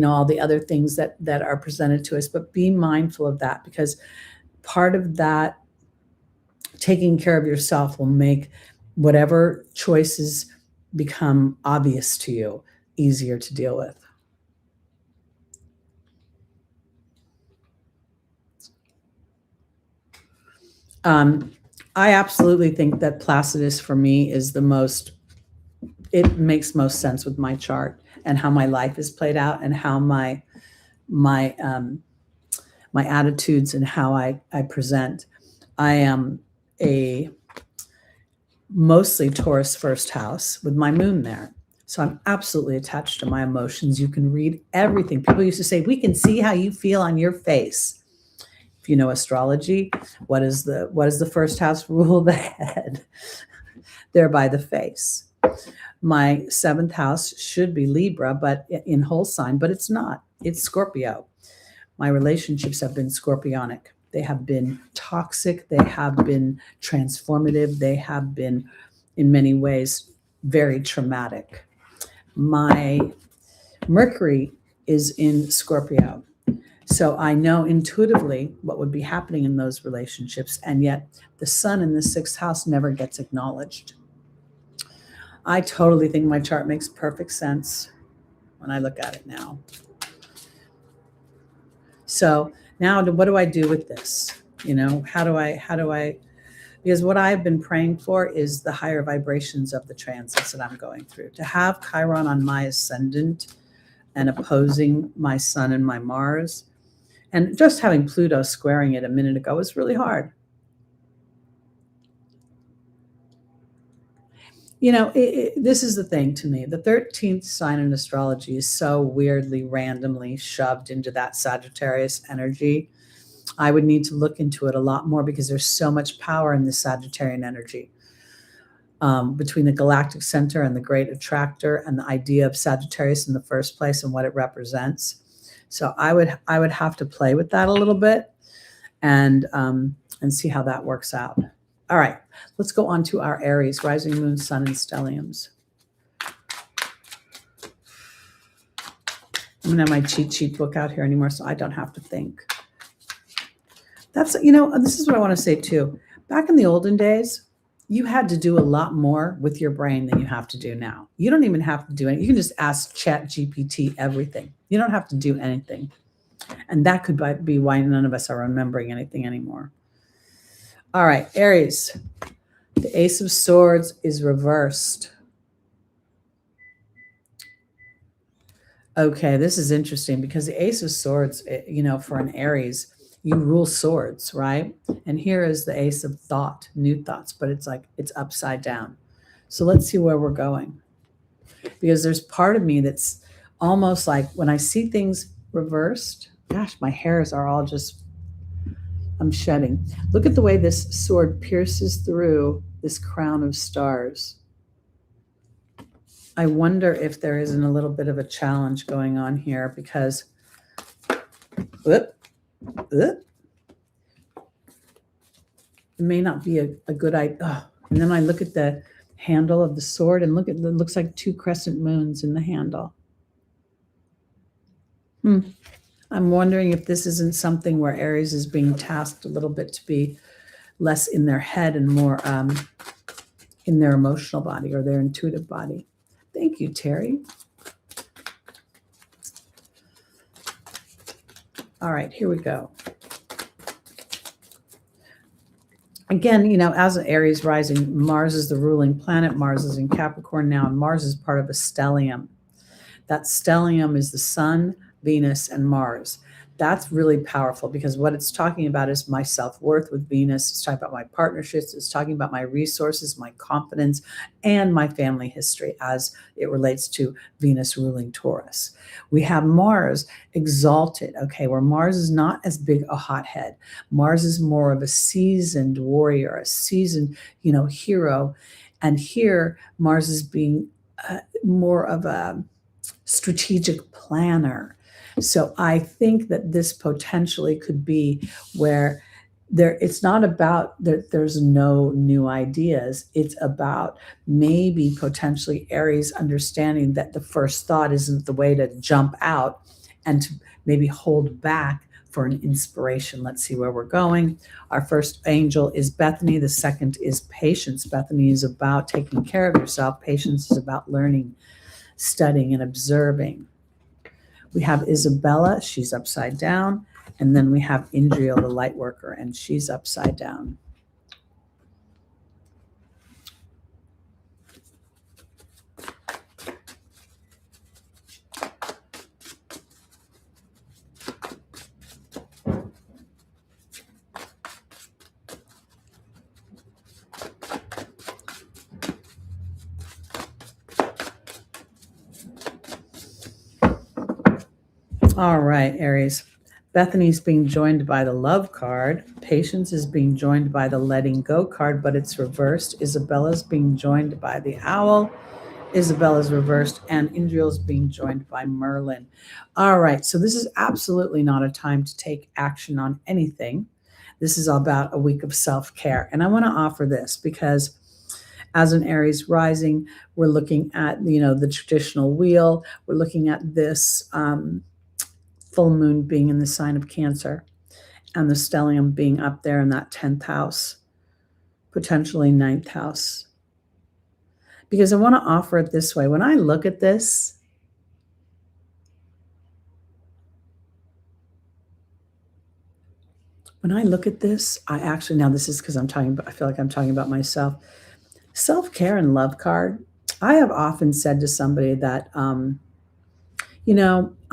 all the other things that are presented to us. But be mindful of that, because part of that taking care of yourself will make whatever choices become obvious to you easier to deal with. I absolutely think that Placidus for me is it makes most sense with my chart and how my life is played out, and how my attitudes and how I present. I am a mostly Taurus first house with my moon there. So I'm absolutely attached to my emotions. You can read everything. People used to say, we can see how you feel on your face. If you know astrology, what does the first house rule the head? Thereby the face. My seventh house should be Libra, but in whole sign, but it's not. It's Scorpio. My relationships have been scorpionic. They have been toxic. They have been transformative. They have been, in many ways, very traumatic. My Mercury is in Scorpio. So I know intuitively what would be happening in those relationships, and yet the sun in the sixth house never gets acknowledged. I totally think my chart makes perfect sense when I look at it now. So now what do I do with this? How do I, because what I've been praying for is the higher vibrations of the transits that I'm going through. To have Chiron on my ascendant and opposing my sun and my Mars, and just having Pluto squaring it a minute ago was really hard. This is the thing to me. The 13th sign in astrology is so weirdly, randomly shoved into that Sagittarius energy. I would need to look into it a lot more, because there's so much power in the Sagittarian energy, between the galactic center and the great attractor, and the idea of Sagittarius in the first place and what it represents. So I would have to play with that a little bit and see how that works out. All right, let's go on to our Aries, rising moon, sun, and stelliums. I'm gonna have my cheat sheet book out here anymore, so I don't have to think. That's, this is what I want to say too. Back in the olden days, you had to do a lot more with your brain than you have to do now. You don't even have to do it. You can just ask Chat GPT everything. You don't have to do anything. And that could be why none of us are remembering anything anymore. All right, Aries. The Ace of Swords is reversed. Okay, this is interesting, because the Ace of Swords, for an Aries, you rule swords, right? And here is the Ace of Thought, new thoughts, but it's upside down. So let's see where we're going. Because there's part of me that's almost like, when I see things reversed, gosh, my hairs are all just, I'm shedding. Look at the way this sword pierces through this crown of stars. I wonder if there isn't a little bit of a challenge going on here because it may not be a good idea. Oh, and then I look at the handle of the sword and look at it looks like 2 crescent moons in the handle. I'm wondering if this isn't something where Aries is being tasked a little bit to be less in their head and more in their emotional body or their intuitive body. Thank you, Teri. All right, here we go. Again, as an Aries rising, Mars is the ruling planet. Mars is in Capricorn now, and Mars is part of a stellium. That stellium is the Sun, Venus, and Mars. That's really powerful because what it's talking about is my self-worth with Venus. It's talking about my partnerships. It's talking about my resources, my confidence, and my family history as it relates to Venus ruling Taurus. We have Mars exalted, okay, where Mars is not as big a hothead. Mars is more of a seasoned warrior, a seasoned, hero. And here, Mars is being more of a strategic planner. So I think that this potentially could be where it's not about that there's no new ideas. It's about maybe potentially Aries understanding that the first thought isn't the way to jump out and to maybe hold back for an inspiration. Let's see where we're going. Our first angel is Bethany. The second is Patience. Bethany is about taking care of yourself. Patience is about learning, studying, and observing. We have Isabella, she's upside down. And then we have Indriel, the light worker, and she's upside down. All right, Aries. Bethany's being joined by the love card. Patience is being joined by the letting go card, but it's reversed. Isabella's being joined by the owl. Isabella's reversed, and Indriel's being joined by Merlin. All right, so this is absolutely not a time to take action on anything. This is about a week of self-care. And I want to offer this because as an Aries rising, we're looking at, the traditional wheel. We're looking at this full moon being in the sign of Cancer and the stellium being up there in that 10th house, potentially 9th house. Because I want to offer it this way. When I look at this, I actually, now this is because I feel like I'm talking about myself. Self-care and love card. I have often said to somebody that,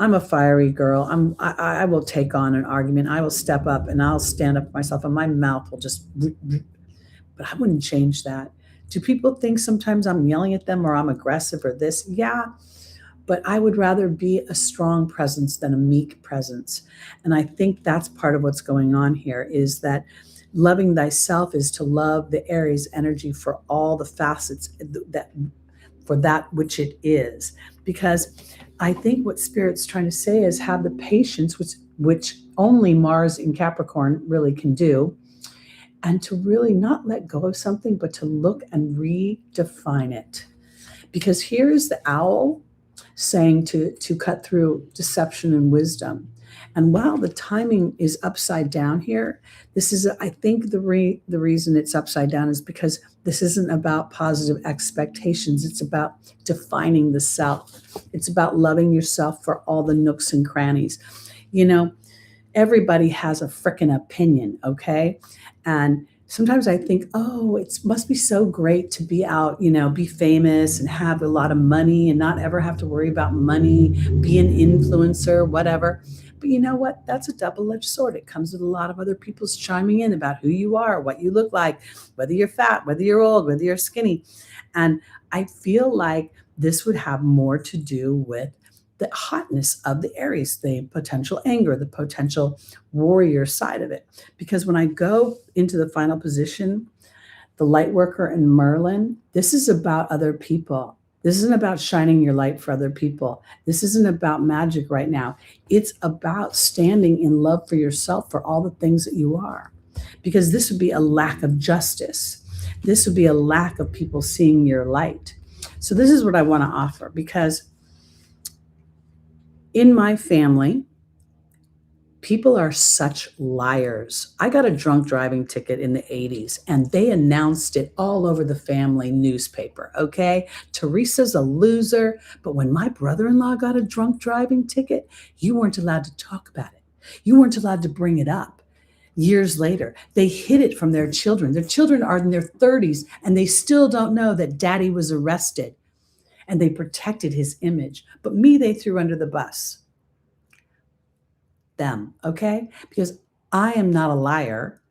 I'm a fiery girl. I will take on an argument. I will step up and I'll stand up for myself and my mouth will just, but I wouldn't change that. Do people think sometimes I'm yelling at them or I'm aggressive or this? Yeah, but I would rather be a strong presence than a meek presence. And I think that's part of what's going on here is that loving thyself is to love the Aries energy for all the facets for that which it is. Because I think what Spirit's trying to say is have the patience, which only Mars in Capricorn really can do, and to really not let go of something, but to look and redefine it. Because here's the owl saying to cut through deception and wisdom. And while the timing is upside down here, this is, I think the reason it's upside down is because this isn't about positive expectations. It's about defining the self. It's about loving yourself for all the nooks and crannies. Everybody has a frickin' opinion, okay? And sometimes I think, oh, it must be so great to be out, be famous and have a lot of money and not ever have to worry about money, be an influencer, whatever. But you know what? That's a double-edged sword. It comes with a lot of other people's chiming in about who you are, what you look like, whether you're fat, whether you're old, whether you're skinny. And I feel like this would have more to do with the hotness of the Aries, the potential anger, the potential warrior side of it. Because when I go into the final position, the light worker and Merlin, this is about other people. This isn't about shining your light for other people. This isn't about magic right now. It's about standing in love for yourself for all the things that you are. Because this would be a lack of justice. This would be a lack of people seeing your light. So, this is what I want to offer because in my family, people are such liars. I got a drunk driving ticket in the 80s and they announced it all over the family newspaper. Okay. Teresa's a loser. But when my brother in law got a drunk driving ticket, you weren't allowed to talk about it. You weren't allowed to bring it up. Years later, they hid it from their children. Their children are in their 30s and they still don't know that daddy was arrested and they protected his image. But me, they threw under the bus. Them, okay? Because I am not a liar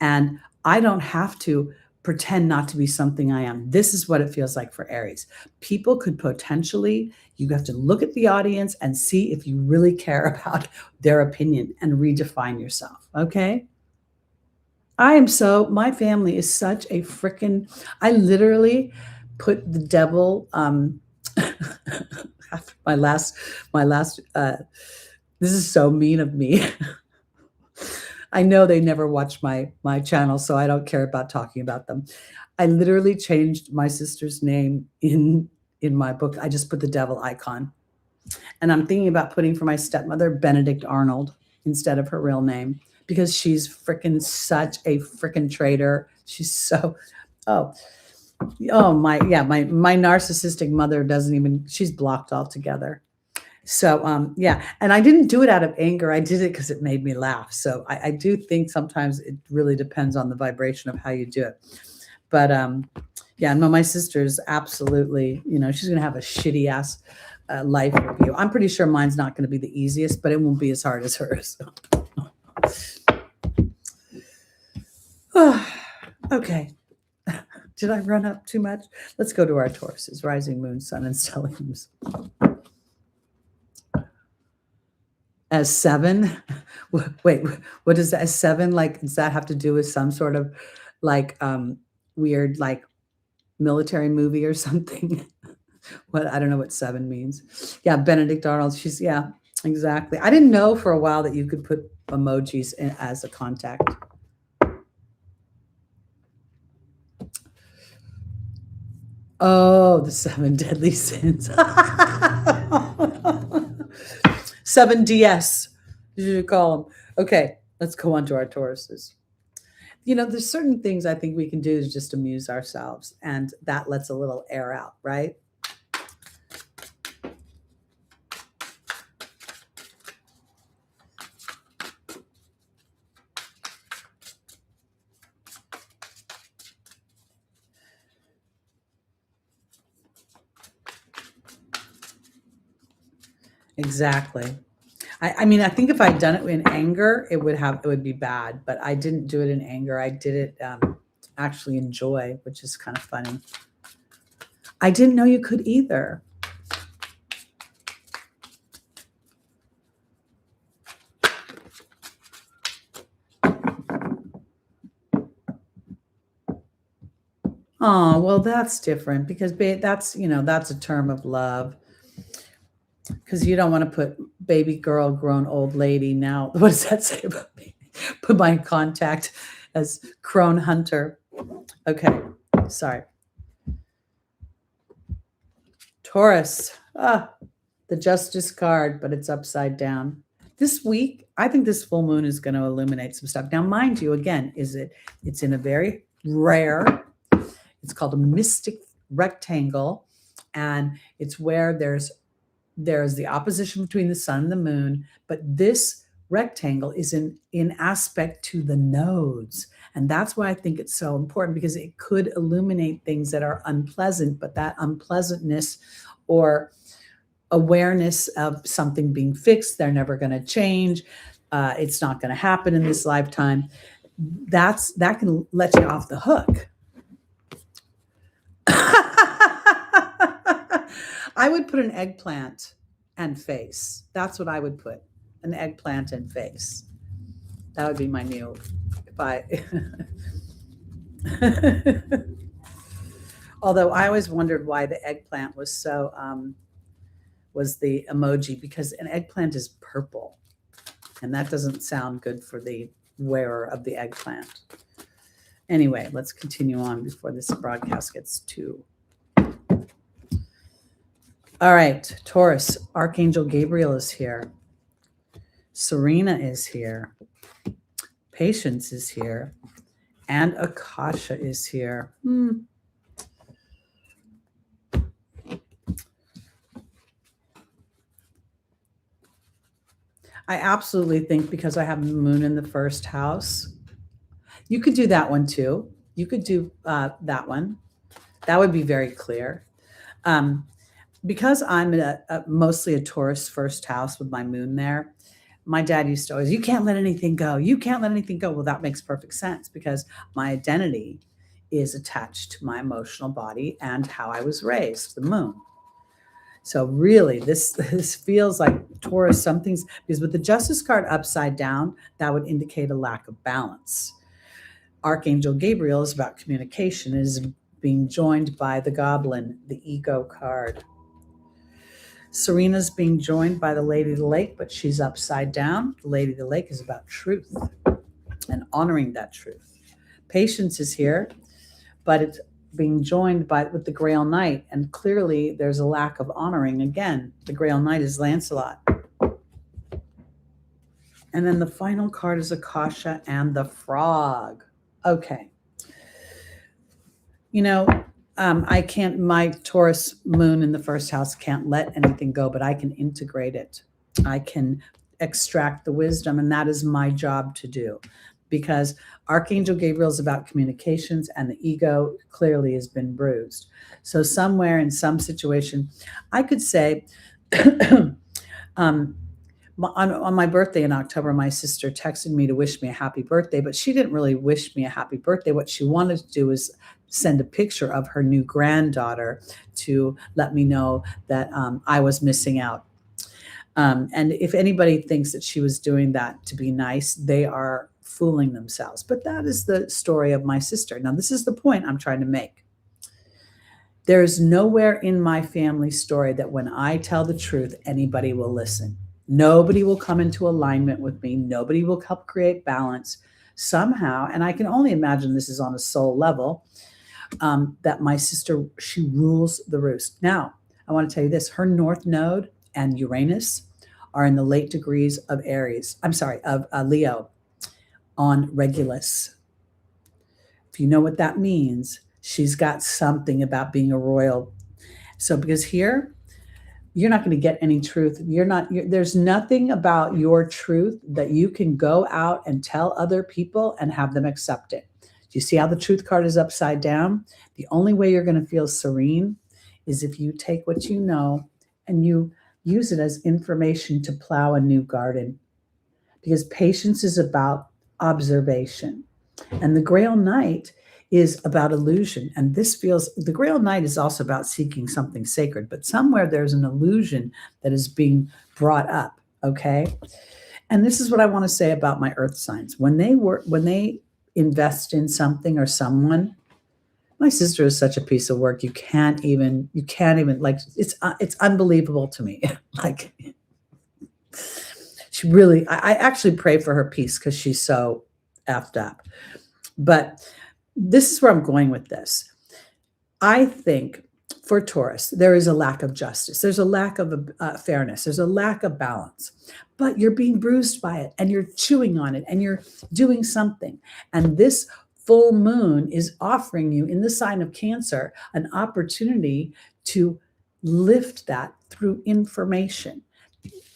and I don't have to pretend not to be something I am. This is what it feels like for Aries. People could potentially, you have to look at the audience and see if you really care about their opinion and redefine yourself, okay? My family is such a freaking, I literally put the devil, after my last, this is so mean of me. I know they never watch my channel, so I don't care about talking about them. I literally changed my sister's name in my book. I just put the devil icon. And I'm thinking about putting for my stepmother Benedict Arnold instead of her real name because she's freaking such a freaking traitor. She's so oh my narcissistic mother doesn't even, she's blocked altogether. So yeah, and I didn't do it out of anger. I did it because it made me laugh. So I do think sometimes it really depends on the vibration of how you do it. But yeah, no, my sister's absolutely, she's gonna have a shitty ass life review. I'm pretty sure mine's not going to be the easiest, but it won't be as hard as hers. Okay. Did I run up too much? Let's go to our Tauruses, rising moon, sun, and stelliums. As 7, wait, what is that? As 7, like, does that have to do with some sort of like weird like military movie or something? What, I don't know what 7 means. Yeah, Benedict Arnold. Yeah, exactly. I didn't know for a while that you could put emojis in as a contact. Oh, the 7 deadly sins. 7DS, you should call them. Okay, let's go on to our Tauruses. There's certain things I think we can do to just amuse ourselves, and that lets a little air out, right? Exactly. I mean, I think if I'd done it in anger, it would be bad, but I didn't do it in anger. I did it actually in joy, which is kind of funny. I didn't know you could either. Oh, well, that's different because that's a term of love. Because you don't want to put baby girl, grown old lady. Now, what does that say about me? Put my contact as crone hunter. Okay, sorry. Taurus, the justice card, but it's upside down. This week, I think this full moon is going to illuminate some stuff. Now, mind you, again, it's in a very rare, it's called a mystic rectangle, and it's where there's the opposition between the sun and the moon, but this rectangle is in aspect to the nodes. And that's why I think it's so important, because it could illuminate things that are unpleasant, but that unpleasantness or awareness of something being fixed, they're never going to change. It's not going to happen in this lifetime. That can let you off the hook. I would put an eggplant and face. That's what I would put. An eggplant and face. That would be my new, if I Although I always wondered why the eggplant was so was the emoji, because an eggplant is purple, and that doesn't sound good for the wearer of the eggplant. Anyway, let's continue on before this broadcast gets too. All right, Taurus, Archangel Gabriel is here. Serena is here. Patience is here. And Akasha is here. I absolutely think, because I have the moon in the first house, you could do that one too. You could do that one. That would be very clear. Because I'm mostly a Taurus first house with my moon there, my dad used to always, you can't let anything go. You can't let anything go. Well, that makes perfect sense, because my identity is attached to my emotional body and how I was raised, the moon. So really, this feels like Taurus, something's, because with the Justice card upside down, that would indicate a lack of balance. Archangel Gabriel is about communication, it is being joined by the Goblin, the Ego card. Serena's being joined by the Lady of the Lake, but she's upside down. The Lady of the Lake is about truth and honoring that truth. Patience is here, but it's being joined with the Grail Knight, and clearly there's a lack of honoring. Again, the Grail Knight is Lancelot. And then the final card is Akasha and the Frog. Okay. I can't, my Taurus moon in the first house can't let anything go, but I can integrate it. I can extract the wisdom, and that is my job to do, because Archangel Gabriel is about communications, and the ego clearly has been bruised. So somewhere in some situation, I could say, on my birthday in October, my sister texted me to wish me a happy birthday, but she didn't really wish me a happy birthday. What she wanted to do is send a picture of her new granddaughter to let me know that I was missing out. And if anybody thinks that she was doing that to be nice, they are fooling themselves. But that is the story of my sister. Now, this is the point I'm trying to make. There is nowhere in my family story that when I tell the truth, anybody will listen. Nobody will come into alignment with me. Nobody will help create balance somehow. And I can only imagine this is on a soul level, that my sister, she rules the roost. Now, I want to tell you this, her North Node and Uranus are in the late degrees of Leo on Regulus. If you know what that means, she's got something about being a royal. So because here, you're not going to get any truth. There's nothing about your truth that you can go out and tell other people and have them accept it. Do you see how the truth card is upside down? The only way you're going to feel serene is if you take what you know and you use it as information to plow a new garden. Because patience is about observation. And the Grail Knight is about illusion. And the Grail Knight is also about seeking something sacred, but somewhere there's an illusion that is being brought up, okay? And this is what I want to say about my earth signs. When they invest in something or someone, my sister is such a piece of work. You can't even like, it's unbelievable to me. Like, she really, I actually pray for her peace because she's so effed up. But this is where I'm going with this. I think for Taurus, there is a lack of justice. There's a lack of fairness. There's a lack of balance. But you're being bruised by it, and you're chewing on it, and you're doing something. And this full moon is offering you, in the sign of Cancer, an opportunity to lift that through information.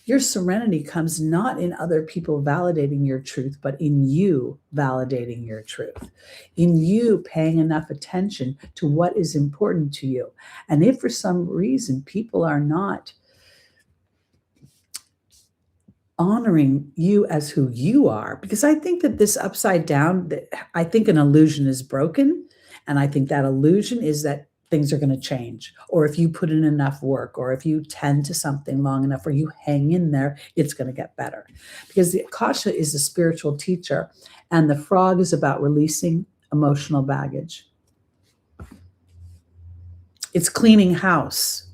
Your serenity comes not in other people validating your truth, but in you validating your truth, in you paying enough attention to what is important to you. And if for some reason people are not honoring you as who you are, because I think that this upside down, I think an illusion is broken. And I think that illusion is that things are going to change, or if you put in enough work, or if you tend to something long enough, or you hang in there, it's going to get better. Because the Akasha is a spiritual teacher, and the Frog is about releasing emotional baggage. It's cleaning house.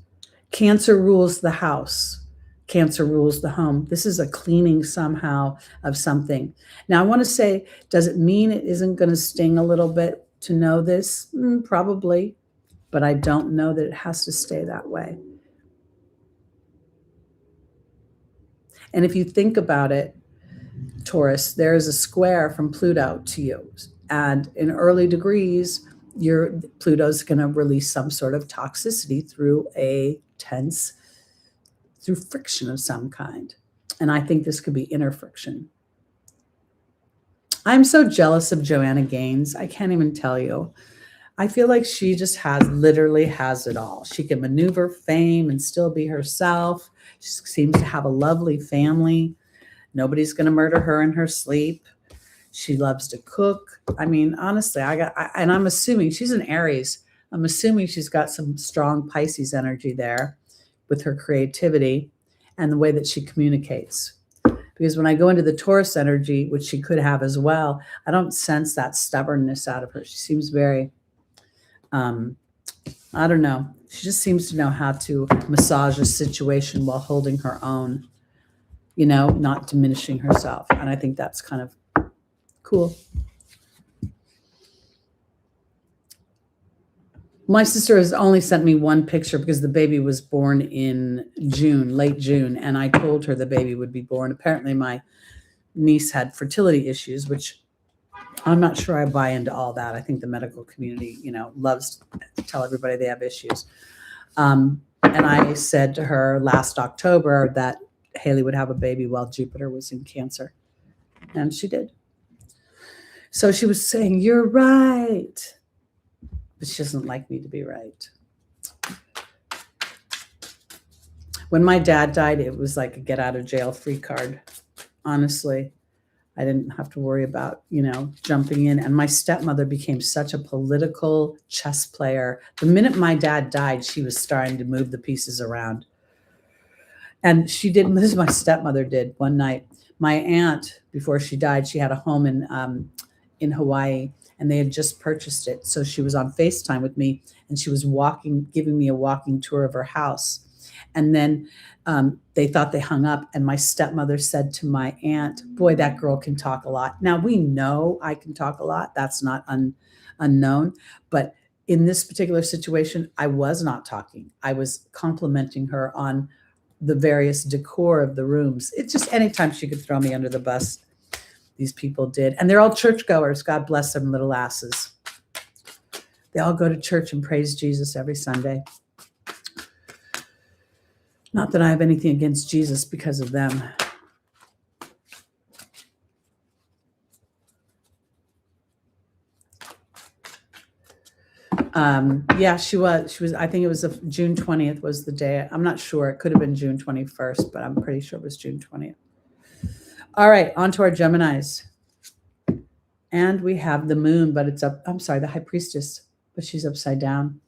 Cancer rules the house. Cancer rules the home. This is a cleaning somehow of something. Now, I want to say, does it mean it isn't going to sting a little bit to know this? Probably, but I don't know that it has to stay that way. And if you think about it, Taurus, there is a square from Pluto to you. And in early degrees, Pluto's going to release some sort of toxicity through through friction of some kind. And I think this could be inner friction. I'm so jealous of Joanna Gaines. I can't even tell you. I feel like she just literally has it all. She can maneuver fame and still be herself. She seems to have a lovely family. Nobody's going to murder her in her sleep. She loves to cook. I mean, honestly, and I'm assuming she's an Aries. I'm assuming she's got some strong Pisces energy there with her creativity and the way that she communicates. Because when I go into the Taurus energy, which she could have as well, I don't sense that stubbornness out of her. She seems very, I don't know. She just seems to know how to massage a situation while holding her own, not diminishing herself. And I think that's kind of cool. My sister has only sent me one picture because the baby was born in June, late June, and I told her the baby would be born. Apparently my niece had fertility issues, which I'm not sure I buy into all that. I think the medical community, loves to tell everybody they have issues. And I said to her last October that Haley would have a baby while Jupiter was in Cancer. And she did. So she was saying, "You're right." But she doesn't like me to be right. When my dad died, it was like a get out of jail free card. Honestly, I didn't have to worry about, jumping in. And my stepmother became such a political chess player. The minute my dad died, she was starting to move the pieces around. And she did, this is my stepmother did one night. My aunt, before she died, she had a home in Hawaii, and they had just purchased it. So she was on FaceTime with me, and she was giving me a walking tour of her house. And then they thought they hung up, and my stepmother said to my aunt, "Boy, that girl can talk a lot." Now, we know I can talk a lot. That's not unknown. But in this particular situation, I was not talking. I was complimenting her on the various decor of the rooms. It's just anytime she could throw me under the bus, these people did. And they're all churchgoers. God bless them little asses. They all go to church and praise Jesus every Sunday. Not that I have anything against Jesus because of them. Yeah, she was, I think it was June 20th was the day. I'm not sure. It could have been June 21st, but I'm pretty sure it was June 20th. All right, on to our Geminis. And we have the moon, but it's up. I'm sorry, the high priestess, but she's upside down.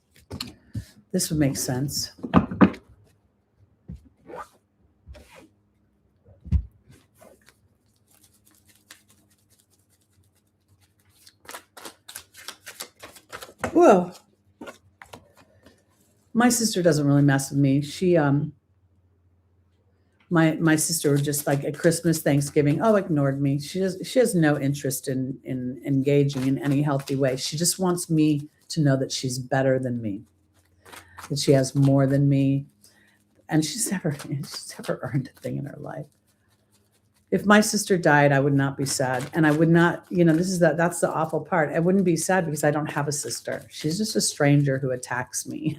This would make sense. Whoa. My sister doesn't really mess with me. She, my sister just like at Christmas, Thanksgiving, ignored me. She has no interest in engaging in any healthy way. She just wants me to know that she's better than me, that she has more than me. And she's never earned a thing in her life. If my sister died, I would not be sad. And I would not, that's the awful part. I wouldn't be sad because I don't have a sister. She's just a stranger who attacks me.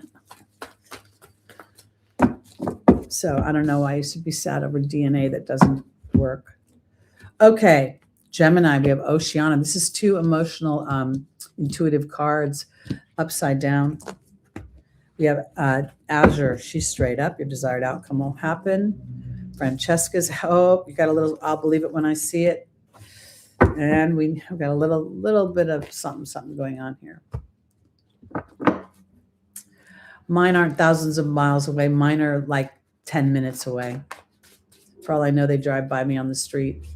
So I don't know why I used to be sad over DNA that doesn't work. Okay, Gemini, we have Oceana. This is two emotional, intuitive cards upside down. We have Azure. She's straight up. Your desired outcome will happen. Francesca's hope. You got a little, I'll believe it when I see it. And we've got a little bit of something going on here. Mine aren't thousands of miles away. Mine are like 10 minutes away. For all I know, they drive by me on the street.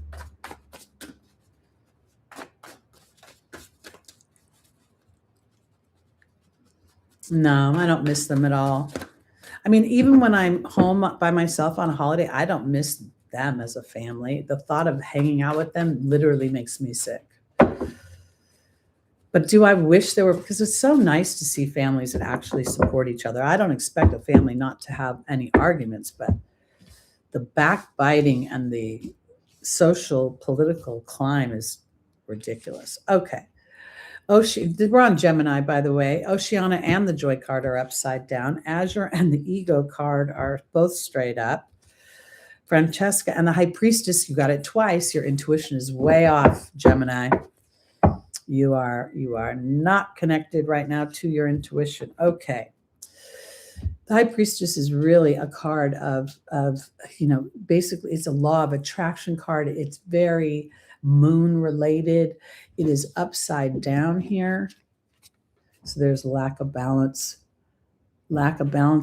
No, I don't miss them at all. I mean, even when I'm home by myself on a holiday, I don't miss them as a family. The thought of hanging out with them literally makes me sick. But do I wish there were, because it's so nice to see families that actually support each other. I don't expect a family not to have any arguments, but the backbiting and the social political climb is ridiculous. Okay. We're on Gemini, by the way. Oceana and the Joy card are upside down. Azure and the Ego card are both straight up. Francesca and the High Priestess, you got it twice. Your intuition is way off, Gemini. You are not connected right now to your intuition. Okay. The High Priestess is really a card of basically it's a law of attraction card. It's very moon related. It is upside down here. So there's lack of balance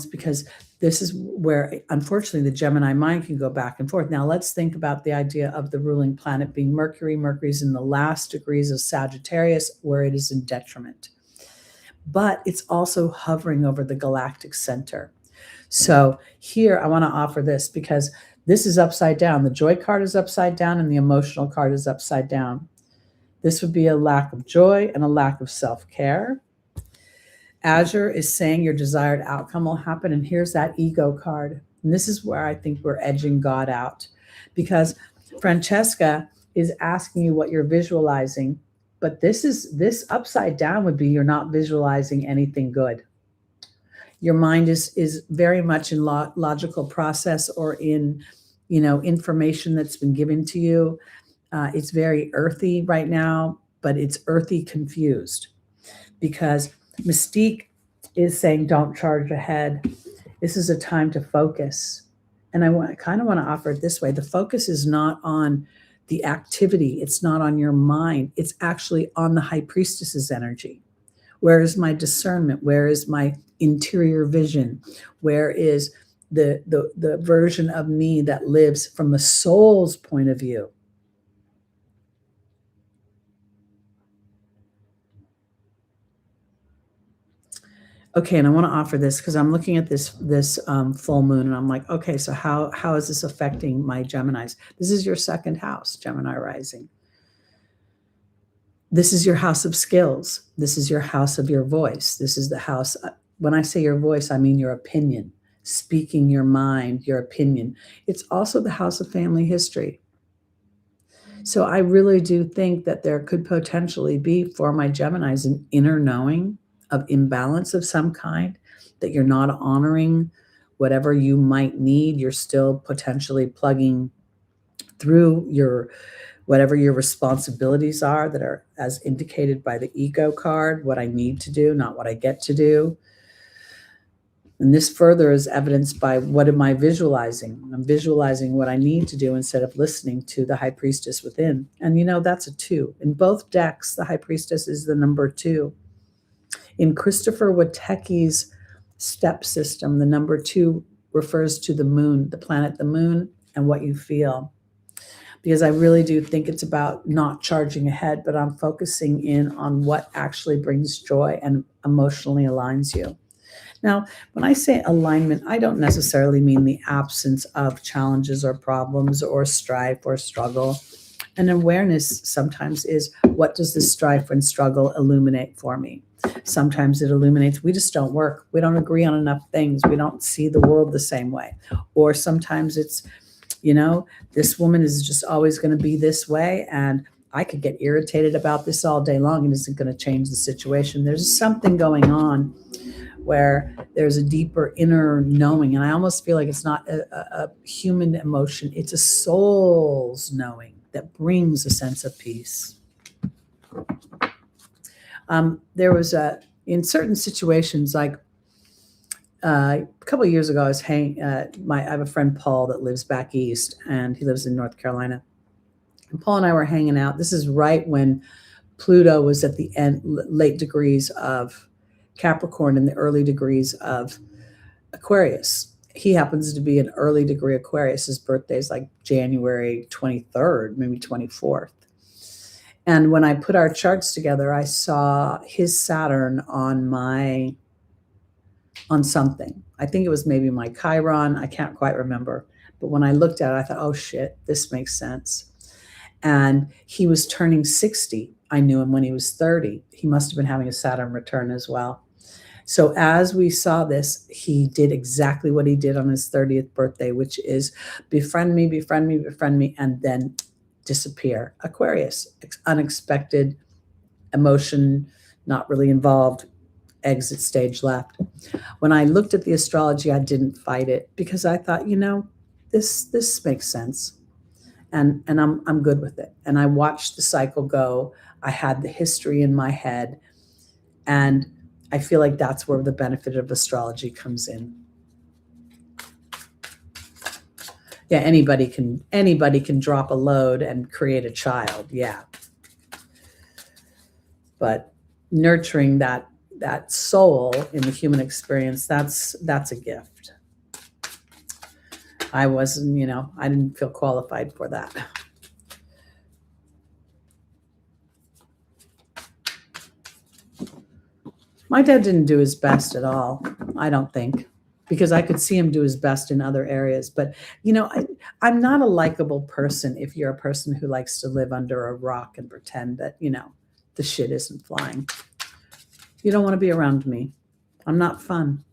because this is where, unfortunately, the Gemini mind can go back and forth. Now, let's think about the idea of the ruling planet being Mercury. Mercury's in the last degrees of Sagittarius, where it is in detriment. But it's also hovering over the galactic center. So here, I want to offer this because this is upside down. The Joy card is upside down, and the emotional card is upside down. This would be a lack of joy and a lack of self-care. Azure is saying your desired outcome will happen. And here's that Ego card. And this is where I think we're edging God out, because Francesca is asking you what you're visualizing. But this upside down would be you're not visualizing anything good. Your mind is very much in logical process or in, information that's been given to you. It's very earthy right now, but it's earthy confused, because Mystique is saying don't charge ahead. This is a time to focus. And I kind of want to offer it this way. The focus is not on the activity. It's not on your mind. It's actually on the High Priestess's energy. Where is my discernment? Where is my interior vision? Where is the version of me that lives from the soul's point of view? Okay, and I want to offer this because I'm looking at this full moon, and I'm like, okay, so how is this affecting my Geminis? This is your second house, Gemini rising. This is your house of skills. This is your house of your voice. This is the house. When I say your voice, I mean your opinion, speaking your mind, your opinion. It's also the house of family history. So I really do think that there could potentially be for my Geminis an inner knowing of imbalance of some kind, that you're not honoring whatever you might need. You're still potentially plugging through your whatever your responsibilities are that are as indicated by the Ego card, what I need to do, not what I get to do. And this further is evidenced by what am I visualizing? I'm visualizing what I need to do instead of listening to the High Priestess within. And that's a 2. In both decks, the High Priestess is the number 2. In Christopher Witecki's step system, the number 2 refers to the moon, the planet, the moon, and what you feel. Because I really do think it's about not charging ahead, but I'm focusing in on what actually brings joy and emotionally aligns you. Now, when I say alignment, I don't necessarily mean the absence of challenges or problems or strife or struggle. An awareness sometimes is, what does this strife and struggle illuminate for me? Sometimes it illuminates, we just don't work. We don't agree on enough things. We don't see the world the same way. Or sometimes it's, this woman is just always going to be this way, and I could get irritated about this all day long and isn't going to change the situation. There's something going on where there's a deeper inner knowing. And I almost feel like it's not a human emotion. It's a soul's knowing that brings a sense of peace. There was in certain situations, like a couple of years ago, I was I have a friend, Paul, that lives back east, and he lives in North Carolina. And Paul and I were hanging out. This is right when Pluto was at the late degrees of Capricorn and the early degrees of Aquarius. He happens to be an early degree Aquarius. His birthday is like January 23rd, maybe 24th. And when I put our charts together, I saw his Saturn on my on something. I think it was maybe my Chiron. I can't quite remember. But when I looked at it, I thought, oh shit, this makes sense. And he was turning 60. I knew him when he was 30. He must have been having a Saturn return as well. So as we saw this, he did exactly what he did on his 30th birthday, which is befriend me, befriend me, befriend me, and then disappear. Aquarius, unexpected, emotion not really involved, exit stage left. When I looked at the astrology, I didn't fight it because I thought, this makes sense. And I'm good with it. And I watched the cycle go. I had the history in my head, and I feel like that's where the benefit of astrology comes in. Yeah, anybody can drop a load and create a child. Yeah. But nurturing that soul in the human experience, that's a gift. I wasn't, I didn't feel qualified for that. My dad didn't do his best at all, I don't think, because I could see him do his best in other areas. But, I'm not a likable person if you're a person who likes to live under a rock and pretend that, the shit isn't flying. You don't want to be around me. I'm not fun.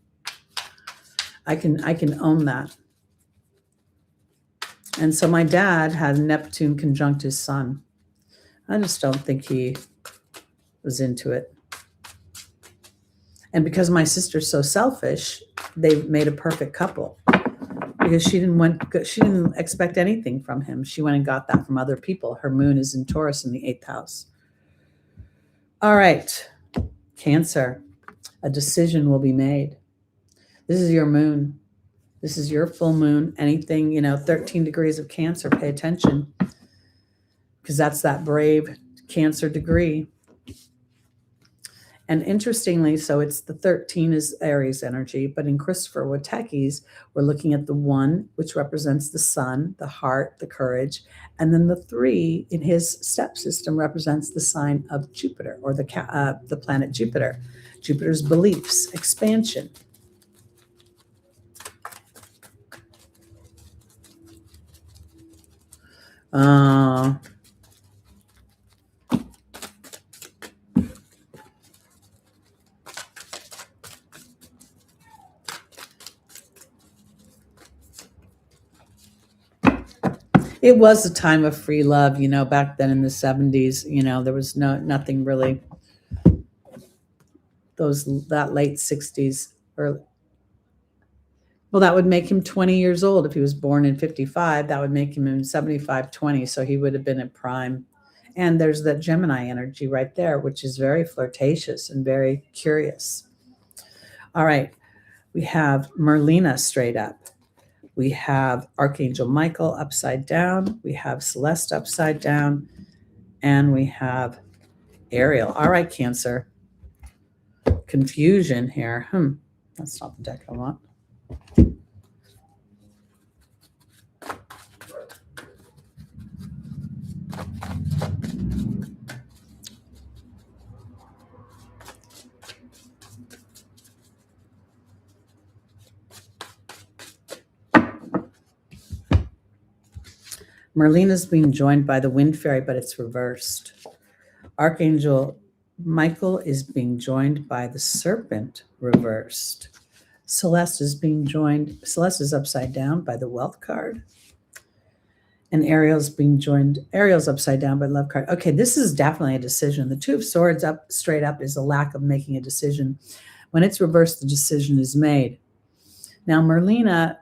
I can own that. And so my dad had Neptune conjunct his sun. I just don't think he was into it. And because my sister's so selfish, they made a perfect couple. Because she didn't expect anything from him. She went and got that from other people. Her moon is in Taurus in the 8th house. All right, Cancer, a decision will be made. This is your moon. This is your full moon. Anything, 13 degrees of Cancer, pay attention, because that's that brave Cancer degree. And interestingly, so it's the 13 is Aries energy, but in Christopher Wateke's, we're looking at the 1, which represents the sun, the heart, the courage, and then the 3 in his step system represents the sign of Jupiter, or the planet Jupiter. Jupiter's beliefs, expansion. It was a time of free love, back then in the 70s, there was nothing really, that late 60s, early. Well, that would make him 20 years old. If he was born in 55, that would make him in 75, 20. So he would have been at prime. And there's that Gemini energy right there, which is very flirtatious and very curious. All right. We have Merlina straight up. We have Archangel Michael upside down. We have Celeste upside down. And we have Ariel. All right, Cancer. Confusion here. That's not the deck I want. Merlina's being joined by the Wind Fairy, but it's reversed. Archangel Michael is being joined by the Serpent, reversed. Celeste is upside down by the Wealth card. And Ariel's upside down by the Love card. Okay, this is definitely a decision. The Two of Swords up straight up is a lack of making a decision. When it's reversed, the decision is made. Now, Merlina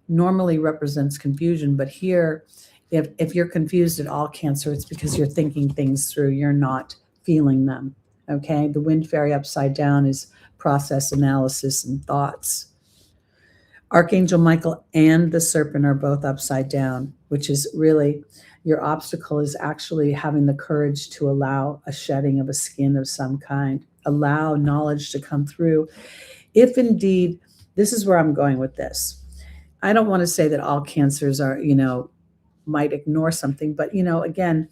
normally represents confusion, but here, if you're confused at all, Cancer, it's because you're thinking things through. You're not feeling them, okay? The Wind Fairy upside down is process, analysis, and thoughts. Archangel Michael and the Serpent are both upside down, which is really, your obstacle is actually having the courage to allow a shedding of a skin of some kind, allow knowledge to come through. If indeed, this is where I'm going with this. I don't want to say that all Cancers are, might ignore something, but again,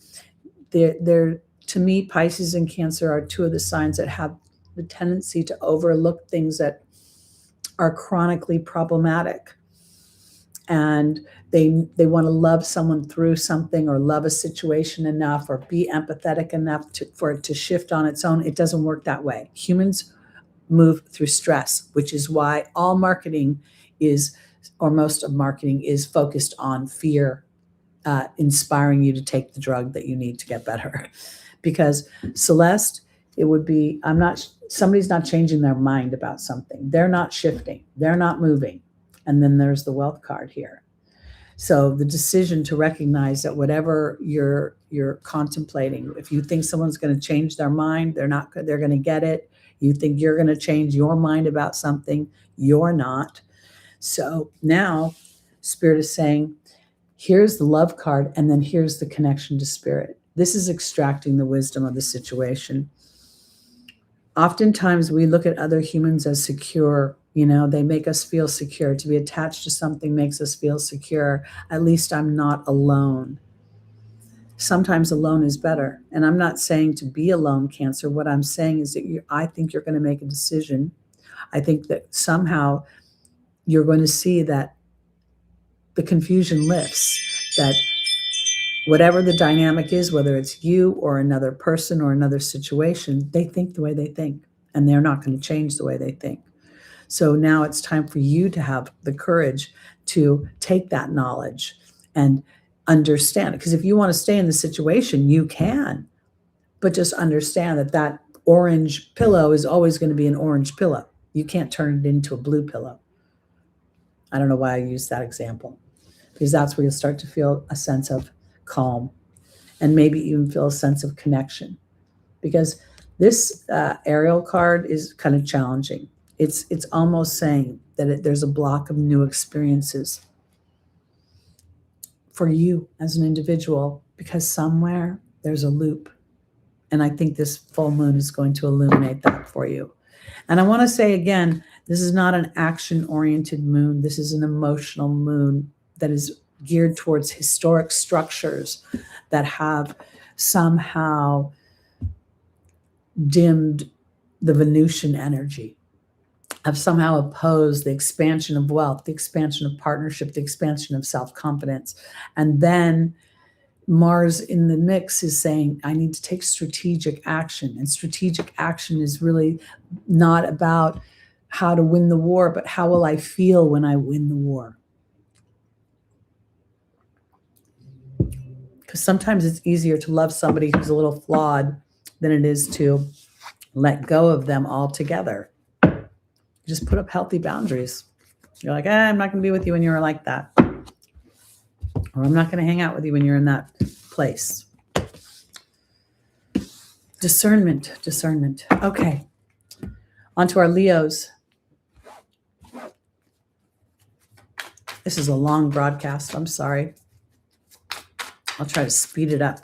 they're to me, Pisces and Cancer are two of the signs that have the tendency to overlook things that are chronically problematic, and they want to love someone through something, or love a situation enough, or be empathetic enough for it to shift on its own. It doesn't work that way. Humans move through stress, which is why all marketing is, or most of marketing is focused on fear, inspiring you to take the drug that you need to get better. Because Celeste, it would be, somebody's not changing their mind about something. They're not shifting. They're not moving. And then there's the wealth card here. So the decision to recognize that whatever you're contemplating, if you think someone's going to change their mind, they're going to get it. You think you're going to change your mind about something, you're not. So now Spirit is saying, here's the love card, and then here's the connection to Spirit. This is extracting the wisdom of the situation. Oftentimes we look at other humans as secure. They make us feel secure. To be attached to something makes us feel secure. At least I'm not alone. Sometimes alone is better. And I'm not saying to be alone, Cancer. What I'm saying is that I think you're going to make a decision. I think that somehow you're going to see that the confusion lifts, that whatever the dynamic is, whether it's you or another person or another situation, they think the way they think, and they're not going to change the way they think. So now it's time for you to have the courage to take that knowledge and understand it. Because if you want to stay in the situation, you can, but just understand that that orange pillow is always going to be an orange pillow. You can't turn it into a blue pillow. I don't know why I used that example, because that's where you'll start to feel a sense of calm, and maybe even feel a sense of connection. Because this Ariel card is kind of challenging. It's almost saying that there's a block of new experiences for you as an individual, because somewhere there's a loop. And I think this full moon is going to illuminate that for you. And I want to say again, this is not an action-oriented moon. This is an emotional moon that is geared towards historic structures that have somehow dimmed the Venusian energy, have somehow opposed the expansion of wealth, the expansion of partnership, the expansion of self-confidence. And then Mars in the mix is saying, I need to take strategic action. And strategic action is really not about how to win the war, but how will I feel when I win the war? Because sometimes it's easier to love somebody who's a little flawed than it is to let go of them altogether. Just put up healthy boundaries. You're like, I'm not going to be with you when you're like that. Or I'm not going to hang out with you when you're in that place. Discernment. Okay. On to our Leos. This is a long broadcast. I'm sorry. I'll try to speed it up.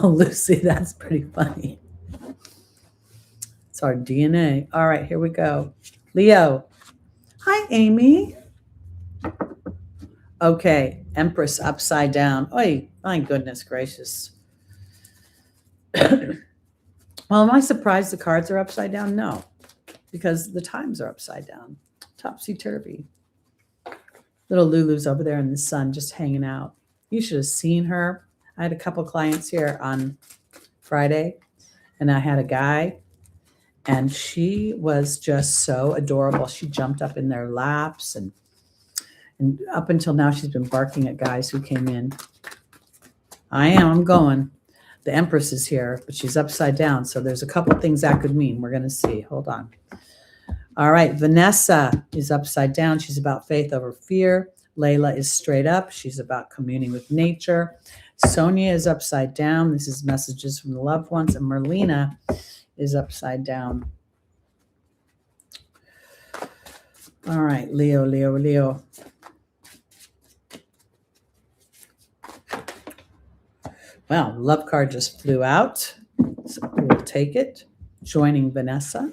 Lucy, that's pretty funny. It's our DNA. All right, here we go. Leo. Hi, Amy. Okay, Empress upside down. Oh, my goodness gracious. Well, am I surprised the cards are upside down? No, because the times are upside down. Topsy-turvy. Little Lulu's over there in the sun just hanging out. You should have seen her. I had a couple clients here on Friday, and I had a guy, and she was just so adorable. She jumped up in their laps, and up until now, she's been barking at guys who came in. I'm going. The Empress is here, but she's upside down, so there's a couple things that could mean. We're going to see. Hold on. All right, Vanessa is upside down. She's about faith over fear. Layla is straight up. She's about communing with nature. Sonia is upside down. This is messages from the loved ones. And Merlina is upside down. All right, Leo. Well, love card just flew out. So we'll take it. Joining Vanessa.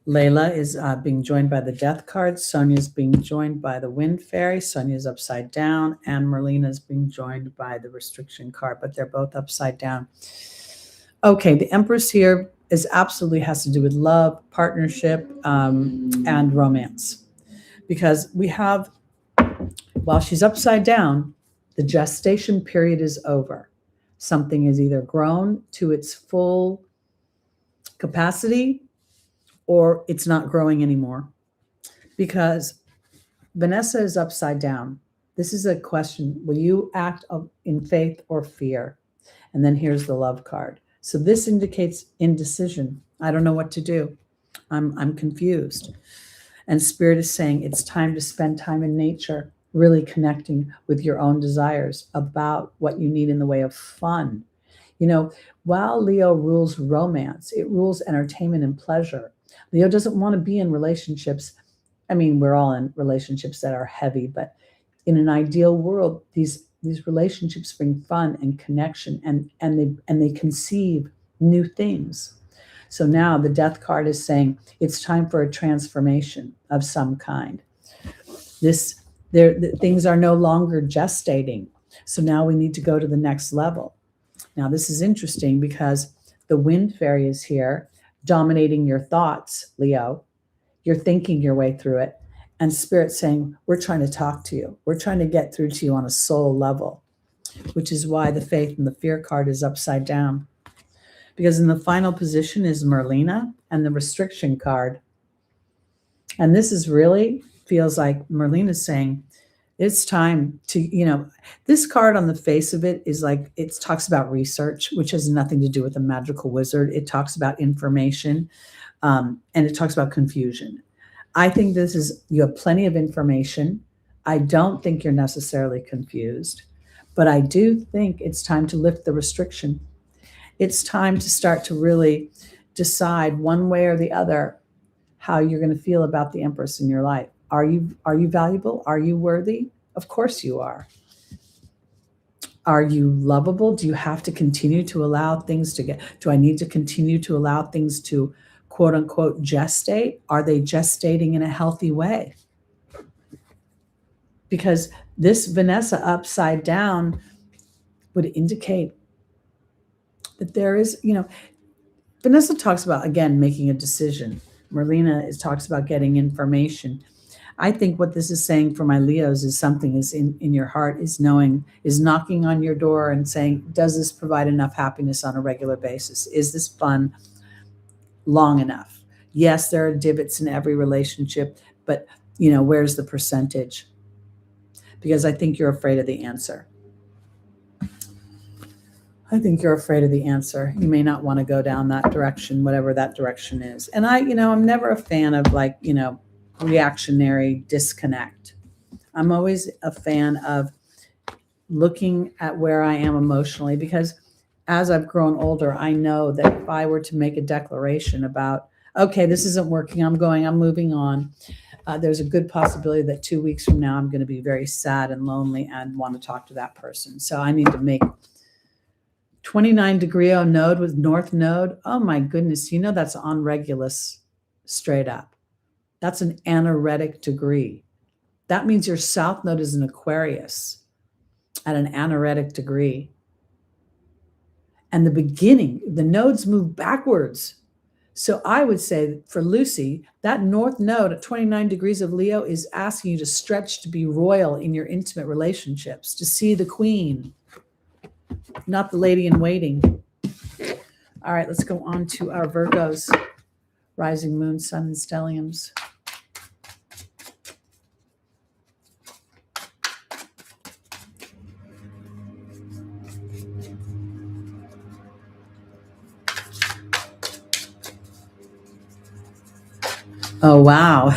Layla is being joined by the Death card. Sonia's being joined by the Wind Fairy. Sonia's upside down. And Merlina's being joined by the Restriction card, but they're both upside down. Okay, the Empress here is absolutely has to do with love, partnership, and romance. Because we have, while she's upside down, the gestation period is over. Something is either grown to its full capacity or it's not growing anymore. Because Vanessa is upside down. This is a question. Will you act in faith or fear? And then here's the love card. So this indicates indecision. I don't know what to do. I'm confused. And Spirit is saying it's time to spend time in nature, really connecting with your own desires about what you need in the way of fun. You know, while Leo rules romance, it rules entertainment and pleasure. Leo doesn't want to be in relationships. I mean, we're all in relationships that are heavy, but in an ideal world, these relationships bring fun and connection, and they conceive new things. So now the Death card is saying it's time for a transformation of some kind. Things are no longer gestating. So now we need to go to the next level. Now this is interesting because the Wind Fairy is here, dominating your thoughts, Leo. You're thinking your way through it. And Spirit saying, we're trying to talk to you. We're trying to get through to you on a soul level, which is why the Faith and the Fear card is upside down. Because in the final position is Merlina and the Restriction card. And this is really feels like Merlina's saying, it's time to, this card on the face of it is like, it talks about research, which has nothing to do with a magical wizard. It talks about information, and it talks about confusion. I think you have plenty of information. I don't think you're necessarily confused, but I do think it's time to lift the restriction. It's time to start to really decide one way or the other how you're going to feel about the Empress in your life. Are you valuable? Are you worthy? Of course you are. Are you lovable? Do you have to continue to allow things do I need to continue to allow things to quote unquote gestate? Are they gestating in a healthy way? Because this Vanessa upside down would indicate that there is, Vanessa talks about, again, making a decision. Merlina talks about getting information. I think what this is saying for my Leos is something is in your heart is knocking on your door and saying, does this provide enough happiness on a regular basis? Is this fun long enough? Yes, there are divots in every relationship, but where's the percentage? Because I think you're afraid of the answer. I think you're afraid of the answer. You may not want to go down that direction, whatever that direction is. And I'm never a fan of reactionary disconnect. I'm always a fan of looking at where I am emotionally, because as I've grown older, I know that if I were to make a declaration about, okay, this isn't working, I'm moving on, there's a good possibility that 2 weeks from now, I'm going to be very sad and lonely and want to talk to that person. So I need to make 29 degree node with North Node. Oh my goodness, that's on Regulus straight up. That's an anaretic degree. That means your South Node is an Aquarius at an anaretic degree. And the nodes move backwards. So I would say for Lucy, that North Node at 29 degrees of Leo is asking you to stretch to be royal in your intimate relationships, to see the queen, not the lady in waiting. All right, let's go on to our Virgos, rising moon, sun, and stelliums. Oh, wow.